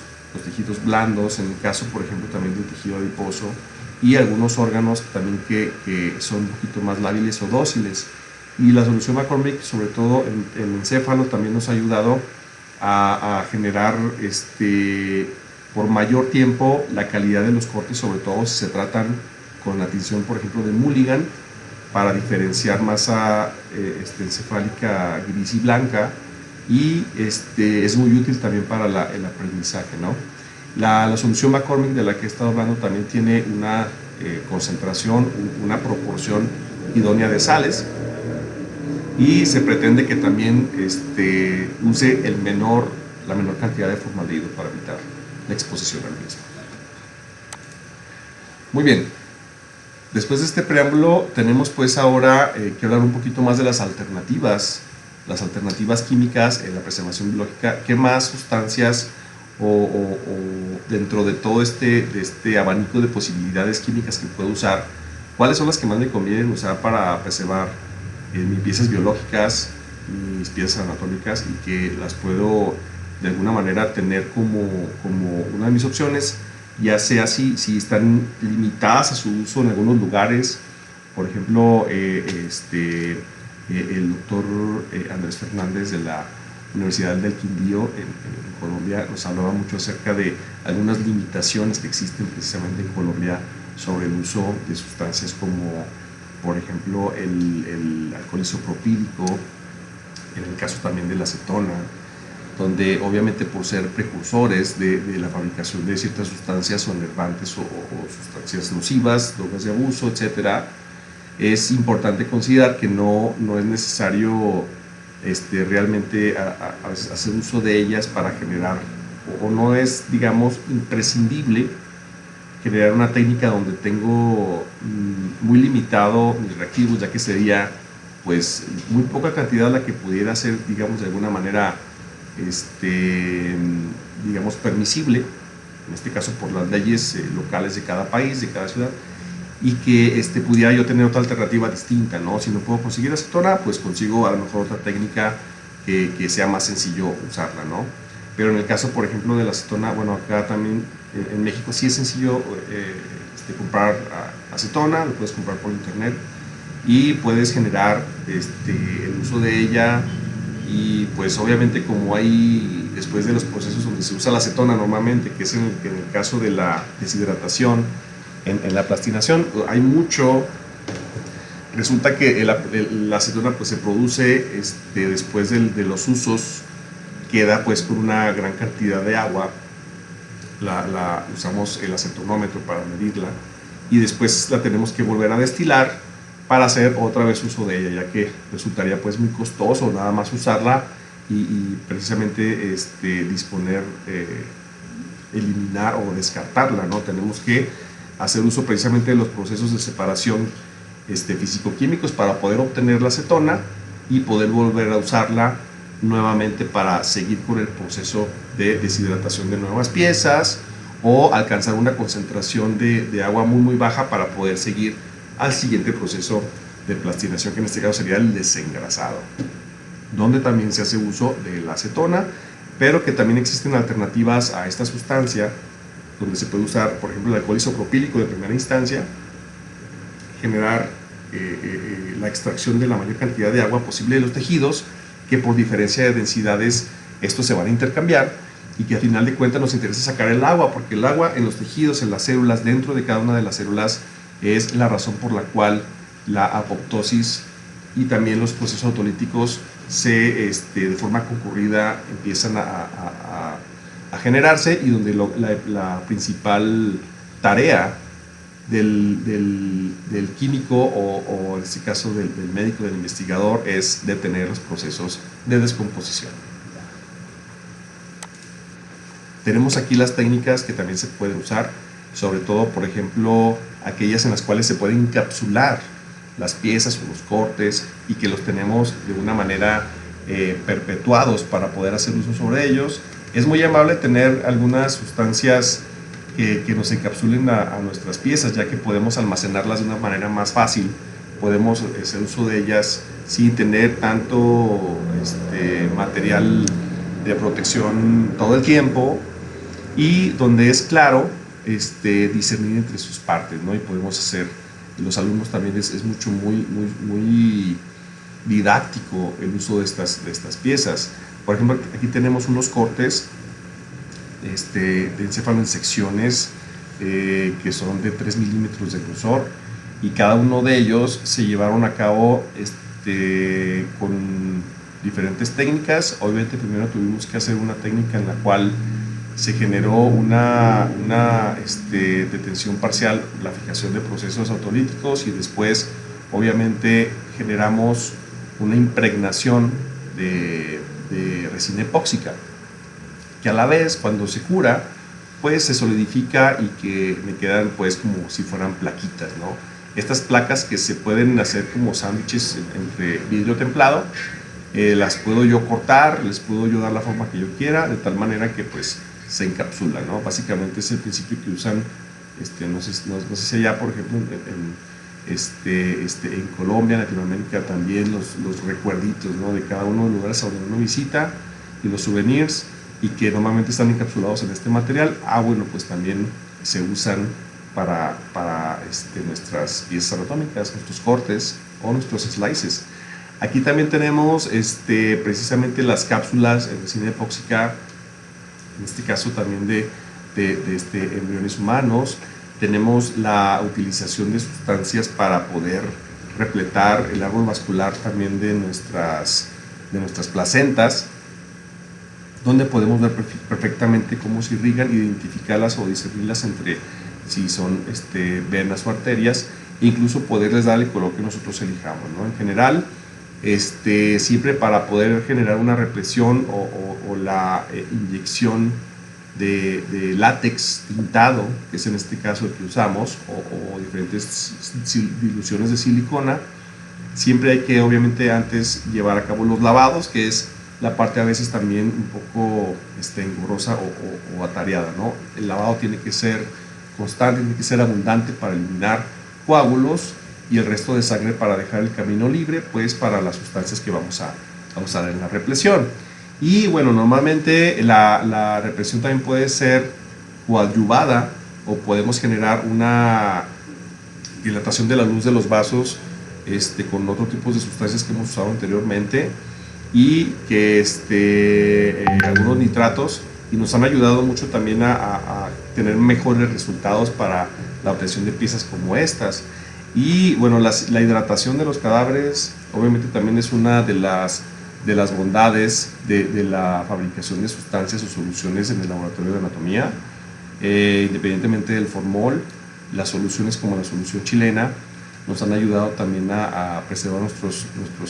blandos, en el caso, por ejemplo, también del tejido adiposo, y algunos órganos también que son un poquito más lábiles o dóciles. Y la solución McCormick, sobre todo en el encéfalo, también nos ha ayudado a generar por mayor tiempo la calidad de los cortes, sobre todo si se tratan con la tinción, por ejemplo, de Mulligan, para diferenciar masa encefálica gris y blanca, y es muy útil también para el aprendizaje, ¿no? La solución McCormick de la que he estado hablando también tiene una concentración, una proporción idónea de sales, y se pretende que también use la menor cantidad de formaldehído para evitar la exposición al mismo. Muy bien, Después de este preámbulo, tenemos pues ahora que hablar un poquito más de las alternativas químicas en la preservación biológica. ¿Qué más sustancias o dentro de todo este abanico de posibilidades químicas que puedo usar, cuáles son las que más me convienen usar para preservar mis piezas biológicas, mis piezas anatómicas, y que las puedo de alguna manera tener como una de mis opciones, ya sea si están limitadas a su uso en algunos lugares? Por ejemplo, el doctor Andrés Fernández de la Universidad del Quindío en Colombia nos hablaba mucho acerca de algunas limitaciones que existen precisamente en Colombia sobre el uso de sustancias como, por ejemplo, el alcohol isopropílico, en el caso también de la acetona, donde obviamente por ser precursores de la fabricación de ciertas sustancias o enervantes o sustancias nocivas, drogas de abuso, etcétera, es importante considerar que no es necesario realmente a veces hacer uso de ellas para generar, o no es, digamos, imprescindible generar una técnica donde tengo muy limitado mis reactivos, ya que sería pues muy poca cantidad la que pudiera ser, digamos, de alguna manera digamos, permisible, en este caso por las leyes locales de cada país, de cada ciudad, y que pudiera yo tener otra alternativa distinta, ¿no? Si no puedo conseguir acetona, pues consigo a lo mejor otra técnica que sea más sencillo usarla, ¿no? Pero en el caso, por ejemplo, de la acetona, bueno, acá también en México sí es sencillo comprar acetona, lo puedes comprar por internet y puedes generar el uso de ella. Y pues obviamente, como hay después de los procesos donde se usa la acetona normalmente, que es en el caso de la deshidratación, en la plastinación, hay mucho. Resulta que la acetona pues se produce después de los usos, queda pues con una gran cantidad de agua, usamos el acetonómetro para medirla y después la tenemos que volver a destilar para hacer otra vez uso de ella, ya que resultaría pues muy costoso nada más usarla y precisamente disponer, eliminar o descartarla, ¿no? Tenemos que hacer uso precisamente de los procesos de separación físico-químicos para poder obtener la acetona y poder volver a usarla nuevamente para seguir con el proceso de deshidratación de nuevas piezas o alcanzar una concentración de agua muy baja para poder seguir al siguiente proceso de plastinación, que en este caso sería el desengrasado, donde también se hace uso de la acetona, pero que también existen alternativas a esta sustancia, donde se puede usar, por ejemplo, el alcohol isopropílico de primera instancia, generar la extracción de la mayor cantidad de agua posible de los tejidos, que por diferencia de densidades estos se van a intercambiar, y que al final de cuentas nos interesa sacar el agua, porque el agua en los tejidos, en las células, dentro de cada una de las células, es la razón por la cual la apoptosis y también los procesos autolíticos de forma concurrida empiezan a generarse, y donde la principal tarea del químico o en este caso del médico, del investigador, es detener los procesos de descomposición. Tenemos aquí las técnicas que también se pueden usar, sobre todo, por ejemplo, aquellas en las cuales se pueden encapsular las piezas o los cortes y que los tenemos de una manera perpetuados para poder hacer uso sobre ellos. Es muy amable tener algunas sustancias que nos encapsulen a nuestras piezas, ya que podemos almacenarlas de una manera más fácil, podemos hacer uso de ellas sin tener tanto material de protección todo el tiempo, y donde es claro discernir entre sus partes, ¿no? Y podemos hacer, los alumnos también es muy didáctico el uso de estas piezas. Por ejemplo, aquí tenemos unos cortes de encéfalo en secciones que son de 3 milímetros de grosor, y cada uno de ellos se llevaron a cabo con diferentes técnicas. Obviamente primero tuvimos que hacer una técnica en la cual se generó una detención parcial, la fijación de procesos autolíticos, y después obviamente generamos una impregnación de resina epóxica, que a la vez, cuando se cura, pues se solidifica y que me quedan pues como si fueran plaquitas, ¿no? Estas placas que se pueden hacer como sándwiches entre vidrio templado, las puedo yo cortar, les puedo yo dar la forma que yo quiera, de tal manera que pues se encapsula, ¿no? Básicamente es el principio que usan, no sé si allá, por ejemplo, en Colombia, en Latinoamérica también los recuerditos, ¿no? De cada uno de los lugares a donde uno visita, y los souvenirs, y que normalmente están encapsulados en este material. Bueno, pues también se usan para nuestras piezas anatómicas, nuestros cortes o nuestros slices. Aquí también tenemos precisamente las cápsulas en resina epóxica, en este caso también de embriones humanos. Tenemos la utilización de sustancias para poder repletar el árbol vascular también de nuestras placentas, donde podemos ver perfectamente cómo se irrigan, identificarlas o discernirlas entre si son venas o arterias, e incluso poderles dar el color que nosotros elijamos, ¿no? En general, siempre para poder generar una represión o la inyección de látex tintado, que es en este caso el que usamos, o diferentes diluciones de silicona, siempre hay que obviamente antes llevar a cabo los lavados, que es la parte a veces también un poco engorrosa o atareada, ¿no? El lavado tiene que ser constante, tiene que ser abundante para eliminar coágulos y el resto de sangre, para dejar el camino libre pues para las sustancias que vamos a usar en la represión. Y bueno, normalmente la represión también puede ser coadyuvada, o podemos generar una dilatación de la luz de los vasos con otro tipo de sustancias que hemos usado anteriormente, y que algunos nitratos, y nos han ayudado mucho también a tener mejores resultados para la obtención de piezas como estas. Y bueno, la hidratación de los cadáveres obviamente también es una de las bondades de la fabricación de sustancias o soluciones en el laboratorio de anatomía. Independientemente del formol, las soluciones como la solución chilena nos han ayudado también a preservar nuestros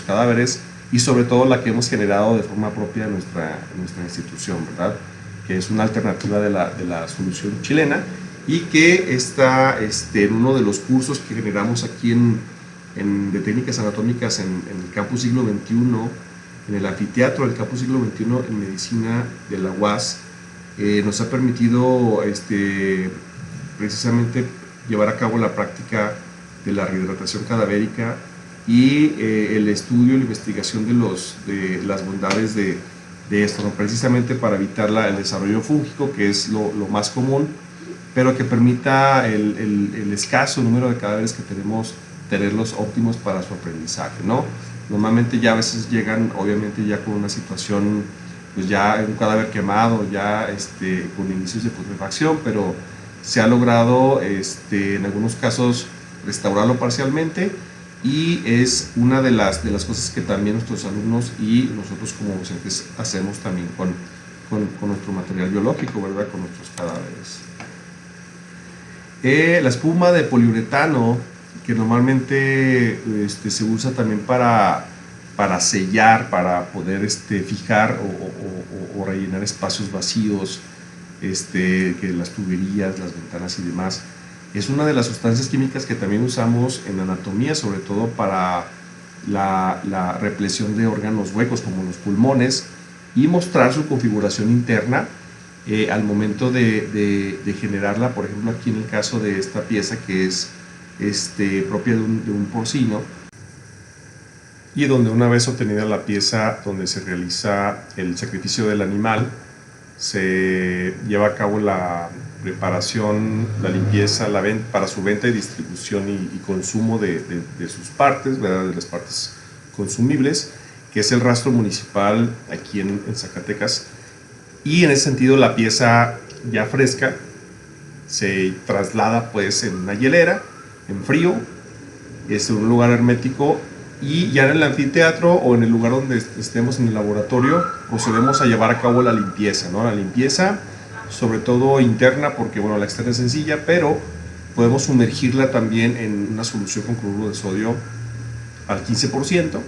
cadáveres, y sobre todo la que hemos generado de forma propia en nuestra institución, ¿verdad? Que es una alternativa de la solución chilena, y que está en uno de los cursos que generamos aquí de técnicas anatómicas en el campus siglo XXI, en el anfiteatro del campus siglo XXI en medicina de la UAS. Nos ha permitido precisamente llevar a cabo la práctica de la rehidratación cadavérica y el estudio y la investigación de las bondades de esto, ¿no? Precisamente para evitar el desarrollo fúngico, que es lo más común, pero que permita el escaso número de cadáveres que tenemos, tenerlos óptimos para su aprendizaje, ¿no? Normalmente ya a veces llegan obviamente ya con una situación, pues ya un cadáver quemado, ya con inicios de putrefacción, pero se ha logrado en algunos casos restaurarlo parcialmente, y es una de las cosas que también nuestros alumnos y nosotros como docentes hacemos también con nuestro material biológico, ¿verdad? Con nuestros cadáveres. La espuma de poliuretano, que normalmente se usa también para sellar, para poder fijar o rellenar espacios vacíos, que las tuberías, las ventanas y demás. Es una de las sustancias químicas que también usamos en anatomía, sobre todo para la represión de órganos huecos como los pulmones, y mostrar su configuración interna al momento de generarla. Por ejemplo, aquí en el caso de esta pieza, que es propia de un porcino, y donde una vez obtenida la pieza, donde se realiza el sacrificio del animal, se lleva a cabo la preparación, la limpieza, para su venta y distribución y consumo de sus partes, ¿verdad? De las partes consumibles, que es el rastro municipal aquí en Zacatecas. Y en ese sentido, la pieza ya fresca se traslada pues en una hielera, en frío, en un lugar hermético, y ya en el anfiteatro o en el lugar donde estemos en el laboratorio procedemos a llevar a cabo la limpieza, ¿no? La limpieza sobre todo interna, porque bueno, la externa es sencilla, pero podemos sumergirla también en una solución con cloruro de sodio al 15%.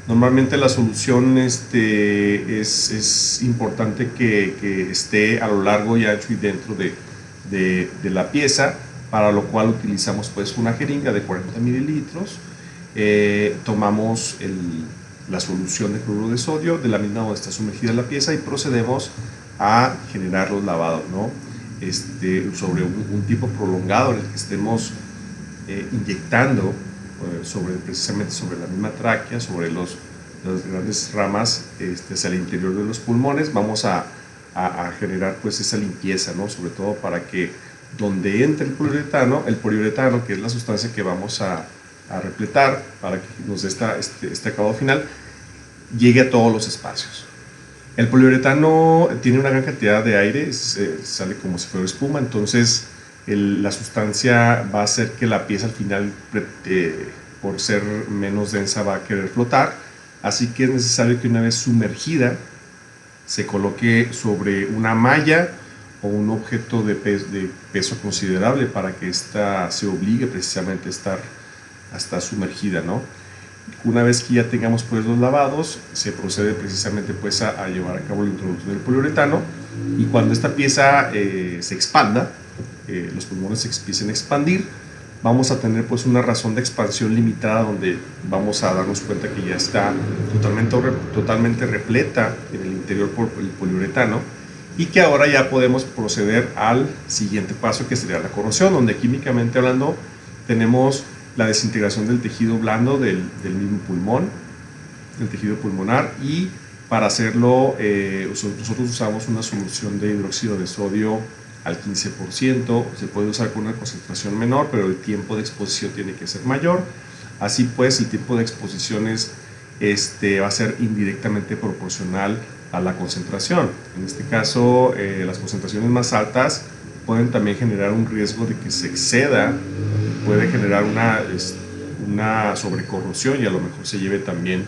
Normalmente la solución es importante que esté a lo largo y ancho y dentro de la pieza, para lo cual utilizamos pues una jeringa de 40 mililitros, tomamos la solución de cloruro de sodio de la misma donde está sumergida la pieza y procedemos a generar los lavados, ¿no? Sobre un tiempo prolongado en el que estemos inyectando precisamente sobre la misma tráquea, sobre las grandes ramas hacia el interior de los pulmones. Vamos a generar pues esa limpieza, ¿no? Sobre todo para que donde entre el poliuretano, que es la sustancia que vamos a repletar para que nos dé este acabado final, llegue a todos los espacios. El poliuretano tiene una gran cantidad de aire, sale como si fuera espuma, entonces la sustancia va a hacer que la pieza al final, por ser menos densa, va a querer flotar, así que es necesario que una vez sumergida se coloque sobre una malla o un objeto de peso considerable para que ésta se obligue precisamente a estar sumergida, ¿no? Una vez que ya tengamos pues los lavados, se procede precisamente pues a llevar a cabo la introducción del poliuretano, y cuando esta pieza se expanda, los pulmones se empiecen a expandir, vamos a tener pues una razón de expansión limitada donde vamos a darnos cuenta que ya está totalmente repleta en el interior por el poliuretano, y que ahora ya podemos proceder al siguiente paso, que sería la corrosión, donde químicamente hablando tenemos la desintegración del tejido blando del mismo pulmón, del tejido pulmonar, y para hacerlo nosotros usamos una solución de hidróxido de sodio al 15%, se puede usar con una concentración menor, pero el tiempo de exposición tiene que ser mayor. Así pues, el tiempo de exposición va a ser indirectamente proporcional a la concentración. En este caso, las concentraciones más altas pueden también generar un riesgo de que se exceda, puede generar una sobrecorrosión, y a lo mejor se lleve también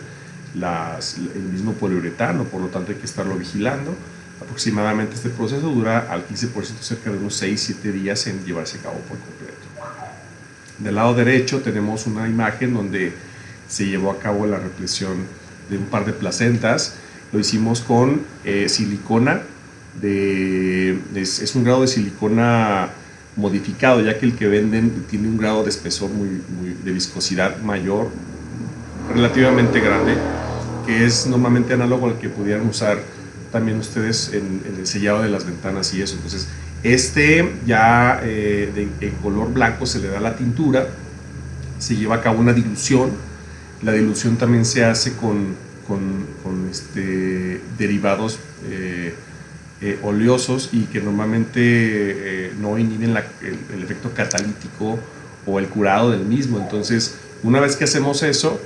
el mismo poliuretano, por lo tanto hay que estarlo vigilando. Aproximadamente este proceso dura al 15%, cerca de unos 6-7 días en llevarse a cabo por completo. Del lado derecho tenemos una imagen donde se llevó a cabo la represión de un par de placentas. Lo hicimos con silicona, es un grado de silicona modificado, ya que el que venden tiene un grado de espesor de viscosidad mayor, relativamente grande, que es normalmente análogo al que pudieran usar también ustedes en el sellado de las ventanas y eso. Entonces ya en color blanco se le da la tintura, se lleva a cabo una dilución. La dilución también se hace con derivados oleosos, y que normalmente no inhiben el efecto catalítico o el curado del mismo. Entonces, una vez que hacemos eso,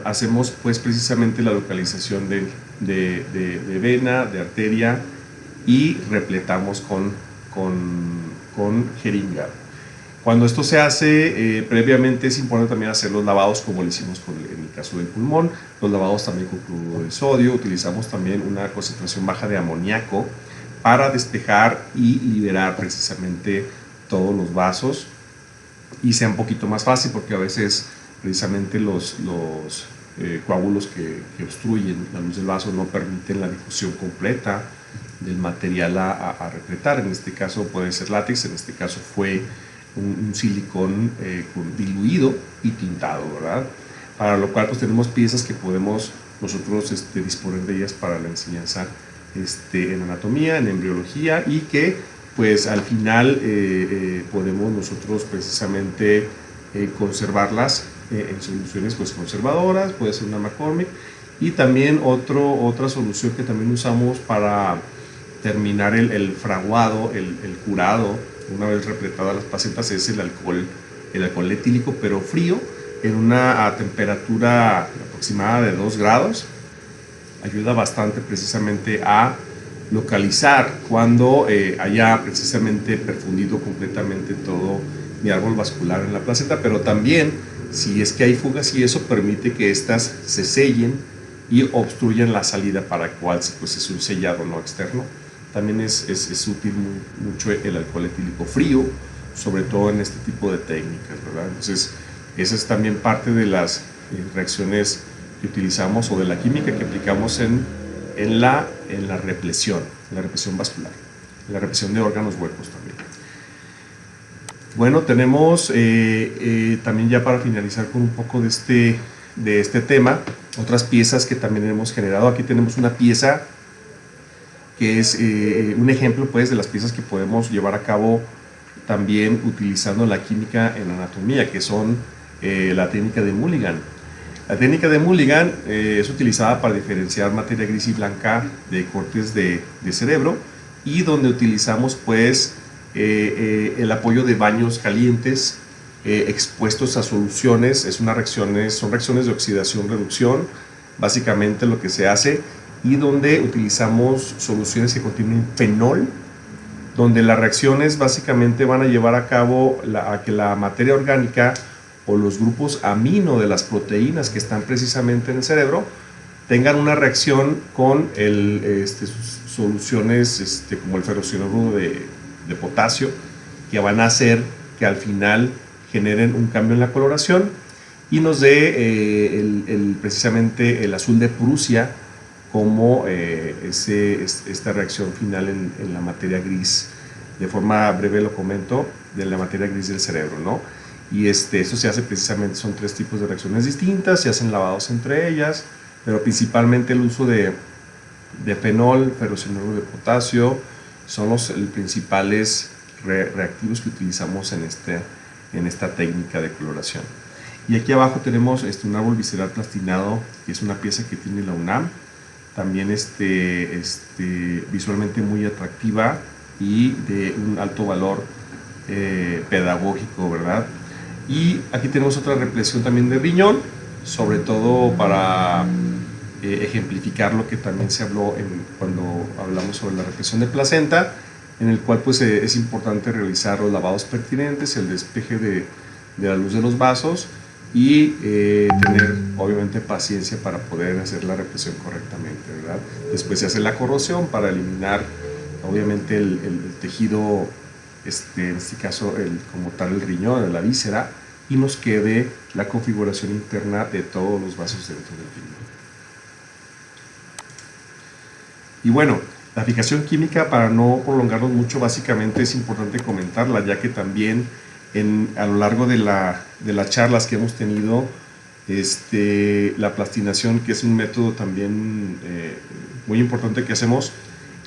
hacemos pues precisamente la localización de vena, de arteria, y repletamos con jeringa. Cuando esto se hace, previamente es importante también hacer los lavados, como lo hicimos en el caso del pulmón, los lavados también con cloruro de sodio. Utilizamos también una concentración baja de amoníaco para despejar y liberar precisamente todos los vasos, y sea un poquito más fácil, porque a veces precisamente los coágulos que obstruyen la luz del vaso no permiten la difusión completa del material a repletar. En este caso puede ser látex, en este caso fue un silicón diluido y tintado, ¿verdad? Para lo cual pues tenemos piezas que podemos nosotros disponer de ellas para la enseñanza en anatomía, en embriología, y que pues al final podemos nosotros precisamente conservarlas en soluciones pues conservadoras. Puede ser una McCormick, y también otra solución que también usamos para terminar el fraguado, el curado, una vez repletadas las placentas, es el alcohol etílico, pero frío, en una temperatura aproximada de 2 grados. Ayuda bastante precisamente a localizar cuando haya precisamente perfundido completamente todo mi árbol vascular en la placenta, pero también si es que hay fugas, y eso permite que éstas se sellen y obstruyan la salida, para cual pues es un sellado no externo. También es útil mucho el alcohol etílico frío, sobre todo en este tipo de técnicas, ¿verdad? Entonces, esa es también parte de las reacciones que utilizamos, o de la química que aplicamos en la represión vascular, en la represión de órganos huecos también. Bueno, tenemos también ya para finalizar con un poco de este tema, otras piezas que también hemos generado. Aquí tenemos una pieza que es un ejemplo pues de las piezas que podemos llevar a cabo también utilizando la química en anatomía, que son la técnica de Mulligan. La técnica de Mulligan es utilizada para diferenciar materia gris y blanca de cortes de cerebro, y donde utilizamos pues el apoyo de baños calientes expuestos a soluciones. Son reacciones de oxidación-reducción, básicamente lo que se hace, y donde utilizamos soluciones que contienen fenol, donde las reacciones básicamente van a llevar a cabo a que la materia orgánica o los grupos amino de las proteínas que están precisamente en el cerebro tengan una reacción con soluciones como el ferrocianuro de potasio, que van a hacer que al final generen un cambio en la coloración y nos dé precisamente el azul de Prusia como esta reacción final en la materia gris. De forma breve lo comento, de la materia gris del cerebro, ¿no? Y eso se hace precisamente, son 3 tipos de reacciones distintas, se hacen lavados entre ellas, pero principalmente el uso de fenol, ferrocianuro de potasio, son los principales reactivos que utilizamos en esta técnica de coloración. Y aquí abajo tenemos un árbol visceral plastinado, que es una pieza que tiene la UNAM, también visualmente muy atractiva y de un alto valor pedagógico, ¿verdad? Y aquí tenemos otra represión también de riñón, sobre todo para ejemplificar lo que también se habló cuando hablamos sobre la represión de placenta, en el cual pues es importante realizar los lavados pertinentes, el despeje de la luz de los vasos y tener obviamente paciencia para poder hacer la represión correctamente, ¿verdad? Después se hace la corrosión para eliminar obviamente el tejido, en este caso como tal el riñón, la víscera, y nos quede la configuración interna de todos los vasos dentro del riñón. Y bueno, la fijación química, para no prolongarnos mucho, básicamente es importante comentarla, ya que también a lo largo de las charlas que hemos tenido, la plastinación, que es un método también muy importante que hacemos,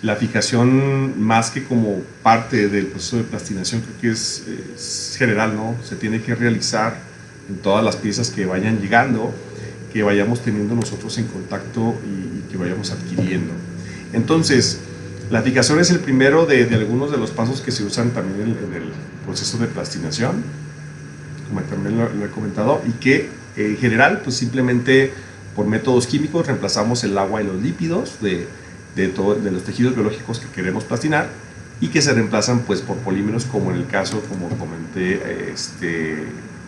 la fijación, más que como parte del proceso de plastinación, creo que es general, ¿no? Se tiene que realizar en todas las piezas que vayan llegando, que vayamos teniendo nosotros en contacto y que vayamos adquiriendo. Entonces, la fijación es el primero de algunos de los pasos que se usan también en el proceso de plastinación, como también lo he comentado, y que en general, pues simplemente por métodos químicos reemplazamos el agua y los lípidos de los tejidos biológicos que queremos plastinar, y que se reemplazan pues por polímeros, como en el caso, como comenté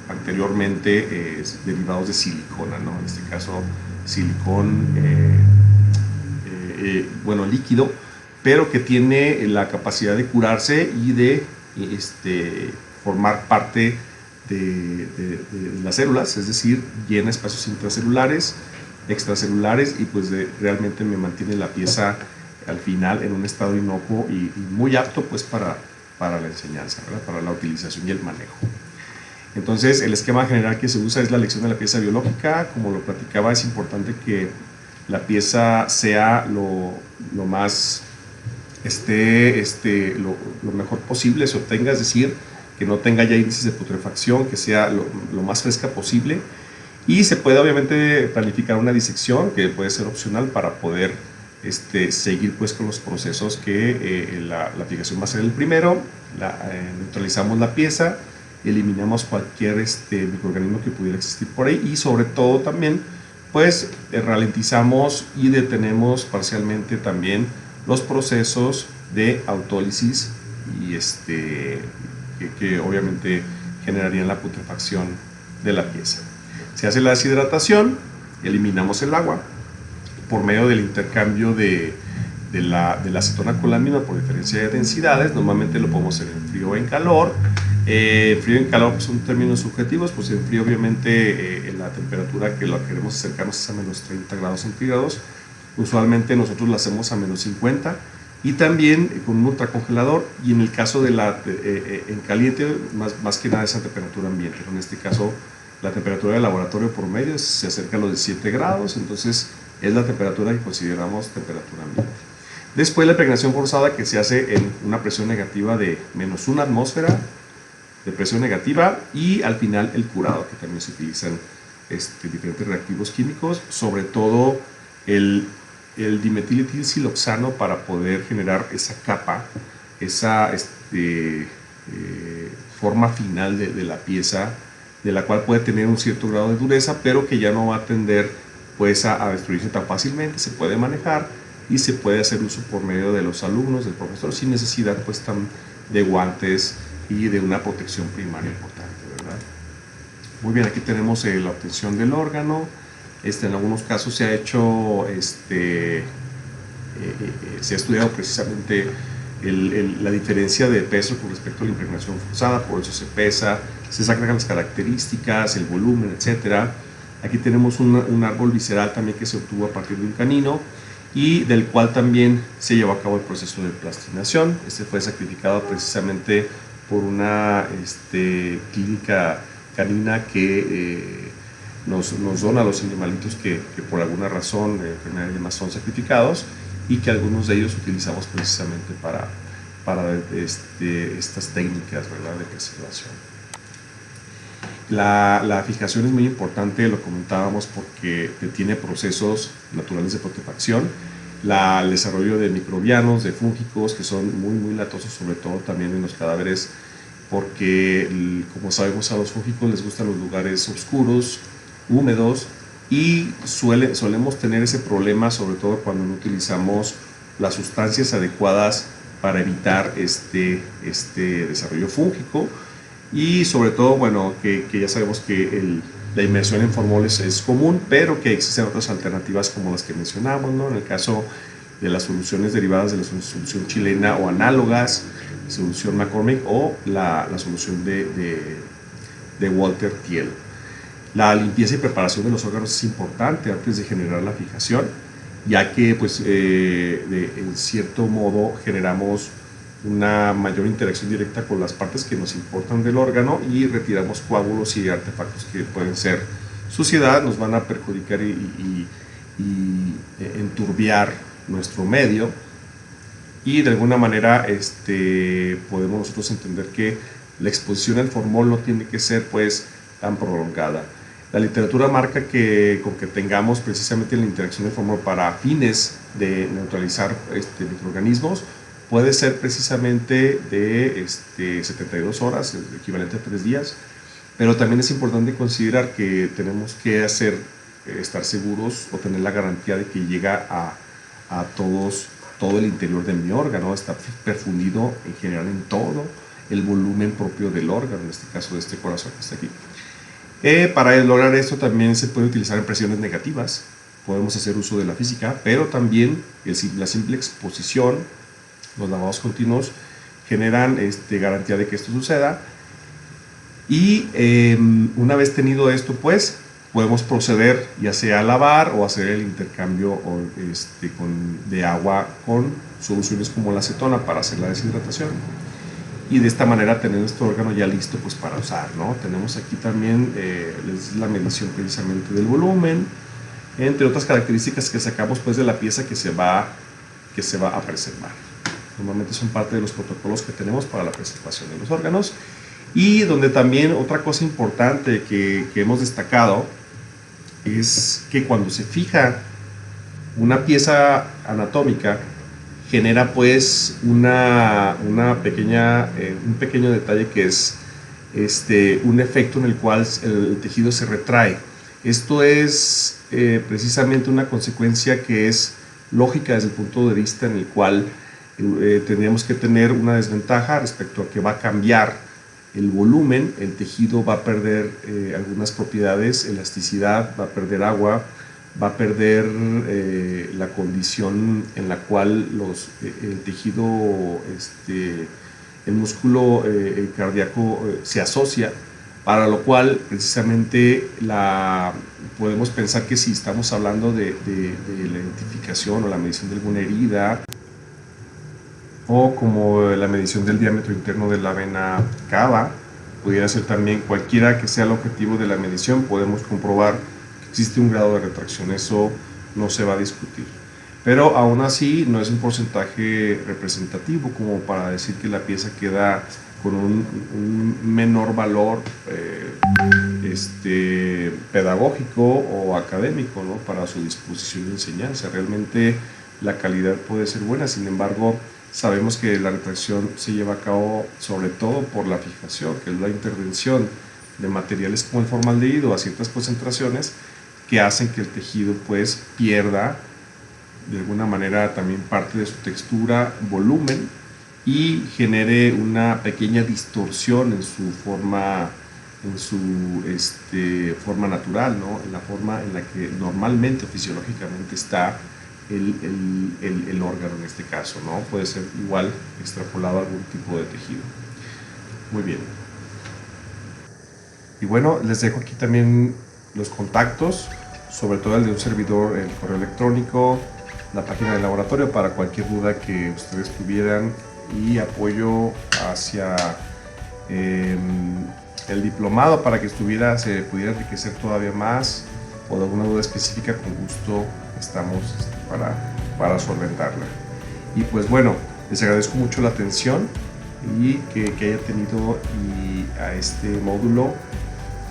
anteriormente, derivados de silicona, ¿no? En este caso silicón bueno, líquido, pero que tiene la capacidad de curarse y de formar parte de las células, es decir, llena espacios intracelulares, extracelulares, y pues realmente me mantiene la pieza al final en un estado inocuo y muy apto pues para la enseñanza, ¿verdad? Para la utilización y el manejo. Entonces, el esquema general que se usa es la elección de la pieza biológica. Como lo platicaba, es importante que la pieza sea lo más lo mejor posible, se obtenga, es decir, que no tenga ya índices de putrefacción, que sea lo más fresca posible. Y se puede obviamente planificar una disección, que puede ser opcional, para poder seguir pues con los procesos que la fijación va a ser el primero. Neutralizamos la pieza, eliminamos cualquier microorganismo que pudiera existir por ahí, y sobre todo también pues ralentizamos y detenemos parcialmente también los procesos de autólisis y que obviamente generarían la putrefacción de la pieza. Se hace la deshidratación, eliminamos el agua por medio del intercambio de la acetona con la misma por diferencia de densidades. Normalmente lo podemos hacer en frío o en calor. Frío y en calor pues, son términos subjetivos, pues en frío obviamente en la temperatura que lo queremos acercarnos es a menos 30 grados centígrados. Usualmente nosotros lo hacemos a menos 50, y también con un ultracongelador, y en el caso de en caliente, más que nada es a temperatura ambiente. En este caso, la temperatura del laboratorio por medio se acerca a los 17 grados, entonces es la temperatura que consideramos temperatura ambiente. Después la impregnación forzada, que se hace en una presión negativa de -1 atmósfera de presión negativa, y al final el curado, que también se utilizan diferentes reactivos químicos, sobre todo el dimetilmetilsiloxano, para poder generar esa capa, esa forma final de la pieza, de la cual puede tener un cierto grado de dureza, pero que ya no va a tender pues a destruirse tan fácilmente. Se puede manejar y se puede hacer uso por medio de los alumnos, del profesor, sin necesidad pues de guantes y de una protección primaria importante, ¿verdad? Muy bien, aquí tenemos la obtención del órgano. En algunos casos se ha hecho, se ha estudiado precisamente la diferencia de peso con respecto a la impregnación forzada, por eso se pesa, se sacan las características, el volumen, etc. Aquí tenemos un árbol visceral también que se obtuvo a partir de un canino, y del cual también se llevó a cabo el proceso de plastinación. Este fue sacrificado precisamente por una clínica canina que nos dona a los animalitos que por alguna razón, enfermedades y demás, son sacrificados, y que algunos de ellos utilizamos precisamente para estas técnicas, ¿verdad?, de preservación. La fijación es muy importante, lo comentábamos, porque tiene procesos naturales de putrefacción, el desarrollo de microbianos, de fúngicos, que son muy latosos, sobre todo también en los cadáveres, porque como sabemos, a los fúngicos les gustan los lugares oscuros, húmedos, y solemos tener ese problema, sobre todo cuando no utilizamos las sustancias adecuadas para evitar este desarrollo fúngico. Y sobre todo, bueno, que ya sabemos que la inmersión en formol es común, pero que existen otras alternativas como las que mencionamos, ¿no? En el caso de las soluciones derivadas de la solución chilena o análogas, solución McCormick o la solución de Walter Thiel. La limpieza y preparación de los órganos es importante antes de generar la fijación, ya que pues, en cierto modo generamos una mayor interacción directa con las partes que nos importan del órgano, y retiramos coágulos y artefactos que pueden ser suciedad, nos van a perjudicar y enturbiar nuestro medio, y de alguna manera podemos nosotros entender que la exposición al formol no tiene que ser pues tan prolongada. La literatura marca que con que tengamos precisamente la interacción del formol para fines de neutralizar microorganismos puede ser precisamente de 72 horas, el equivalente a 3 días, pero también es importante considerar que tenemos que estar seguros o tener la garantía de que llega a todo el interior de mi órgano, está perfundido en general en todo el volumen propio del órgano, en este caso de este corazón que está aquí. Para lograr esto también se puede utilizar en presiones negativas, podemos hacer uso de la física, pero también la simple exposición, los lavados continuos generan garantía de que esto suceda. Y una vez tenido esto, pues podemos proceder ya sea a lavar o hacer el intercambio de agua con soluciones como la acetona para hacer la deshidratación, y de esta manera tener nuestro órgano ya listo pues para usar, ¿no? Tenemos aquí también la medición precisamente del volumen, entre otras características que sacamos pues de la pieza que se va a preservar. Normalmente son parte de los protocolos que tenemos para la preservación de los órganos. Y donde también otra cosa importante que hemos destacado es que cuando se fija una pieza anatómica, genera pues un pequeño detalle, que es un efecto en el cual el tejido se retrae. Esto es precisamente una consecuencia que es lógica desde el punto de vista en el cual tendríamos que tener una desventaja respecto a que va a cambiar el volumen, el tejido va a perder algunas propiedades, elasticidad, va a perder agua, va a perder la condición en la cual el tejido, el músculo cardíaco se asocia, para lo cual precisamente podemos pensar que si estamos hablando de la identificación o la medición de alguna herida, o como la medición del diámetro interno de la vena cava. Pudiera ser también cualquiera que sea el objetivo de la medición, podemos comprobar que existe un grado de retracción, eso no se va a discutir. Pero aún así no es un porcentaje representativo como para decir que la pieza queda con un menor valor pedagógico o académico, ¿no?, para su disposición de enseñanza. Realmente la calidad puede ser buena, sin embargo sabemos que la retracción se lleva a cabo sobre todo por la fijación, que es la intervención de materiales como el formaldehído a ciertas concentraciones que hacen que el tejido pues pierda de alguna manera también parte de su textura, volumen, y genere una pequeña distorsión en su forma, forma natural, ¿no?, en la forma en la que normalmente fisiológicamente está el órgano en este caso, ¿no? Puede ser igual extrapolado a algún tipo de tejido. Muy bien. Y bueno, les dejo aquí también los contactos, sobre todo el de un servidor, el correo electrónico, la página del laboratorio para cualquier duda que ustedes tuvieran, y apoyo hacia el diplomado para que se pudiera enriquecer todavía más, o de alguna duda específica, con gusto estamos para solventarla. Y pues bueno, les agradezco mucho la atención y que haya tenido a este módulo,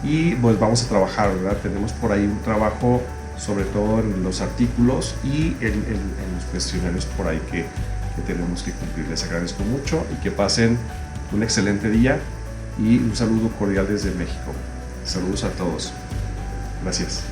y pues vamos a trabajar, ¿verdad? Tenemos por ahí un trabajo sobre todo en los artículos y en los cuestionarios por ahí que tenemos que cumplir. Les agradezco mucho y que pasen un excelente día, y un saludo cordial desde México. Saludos a todos. Gracias.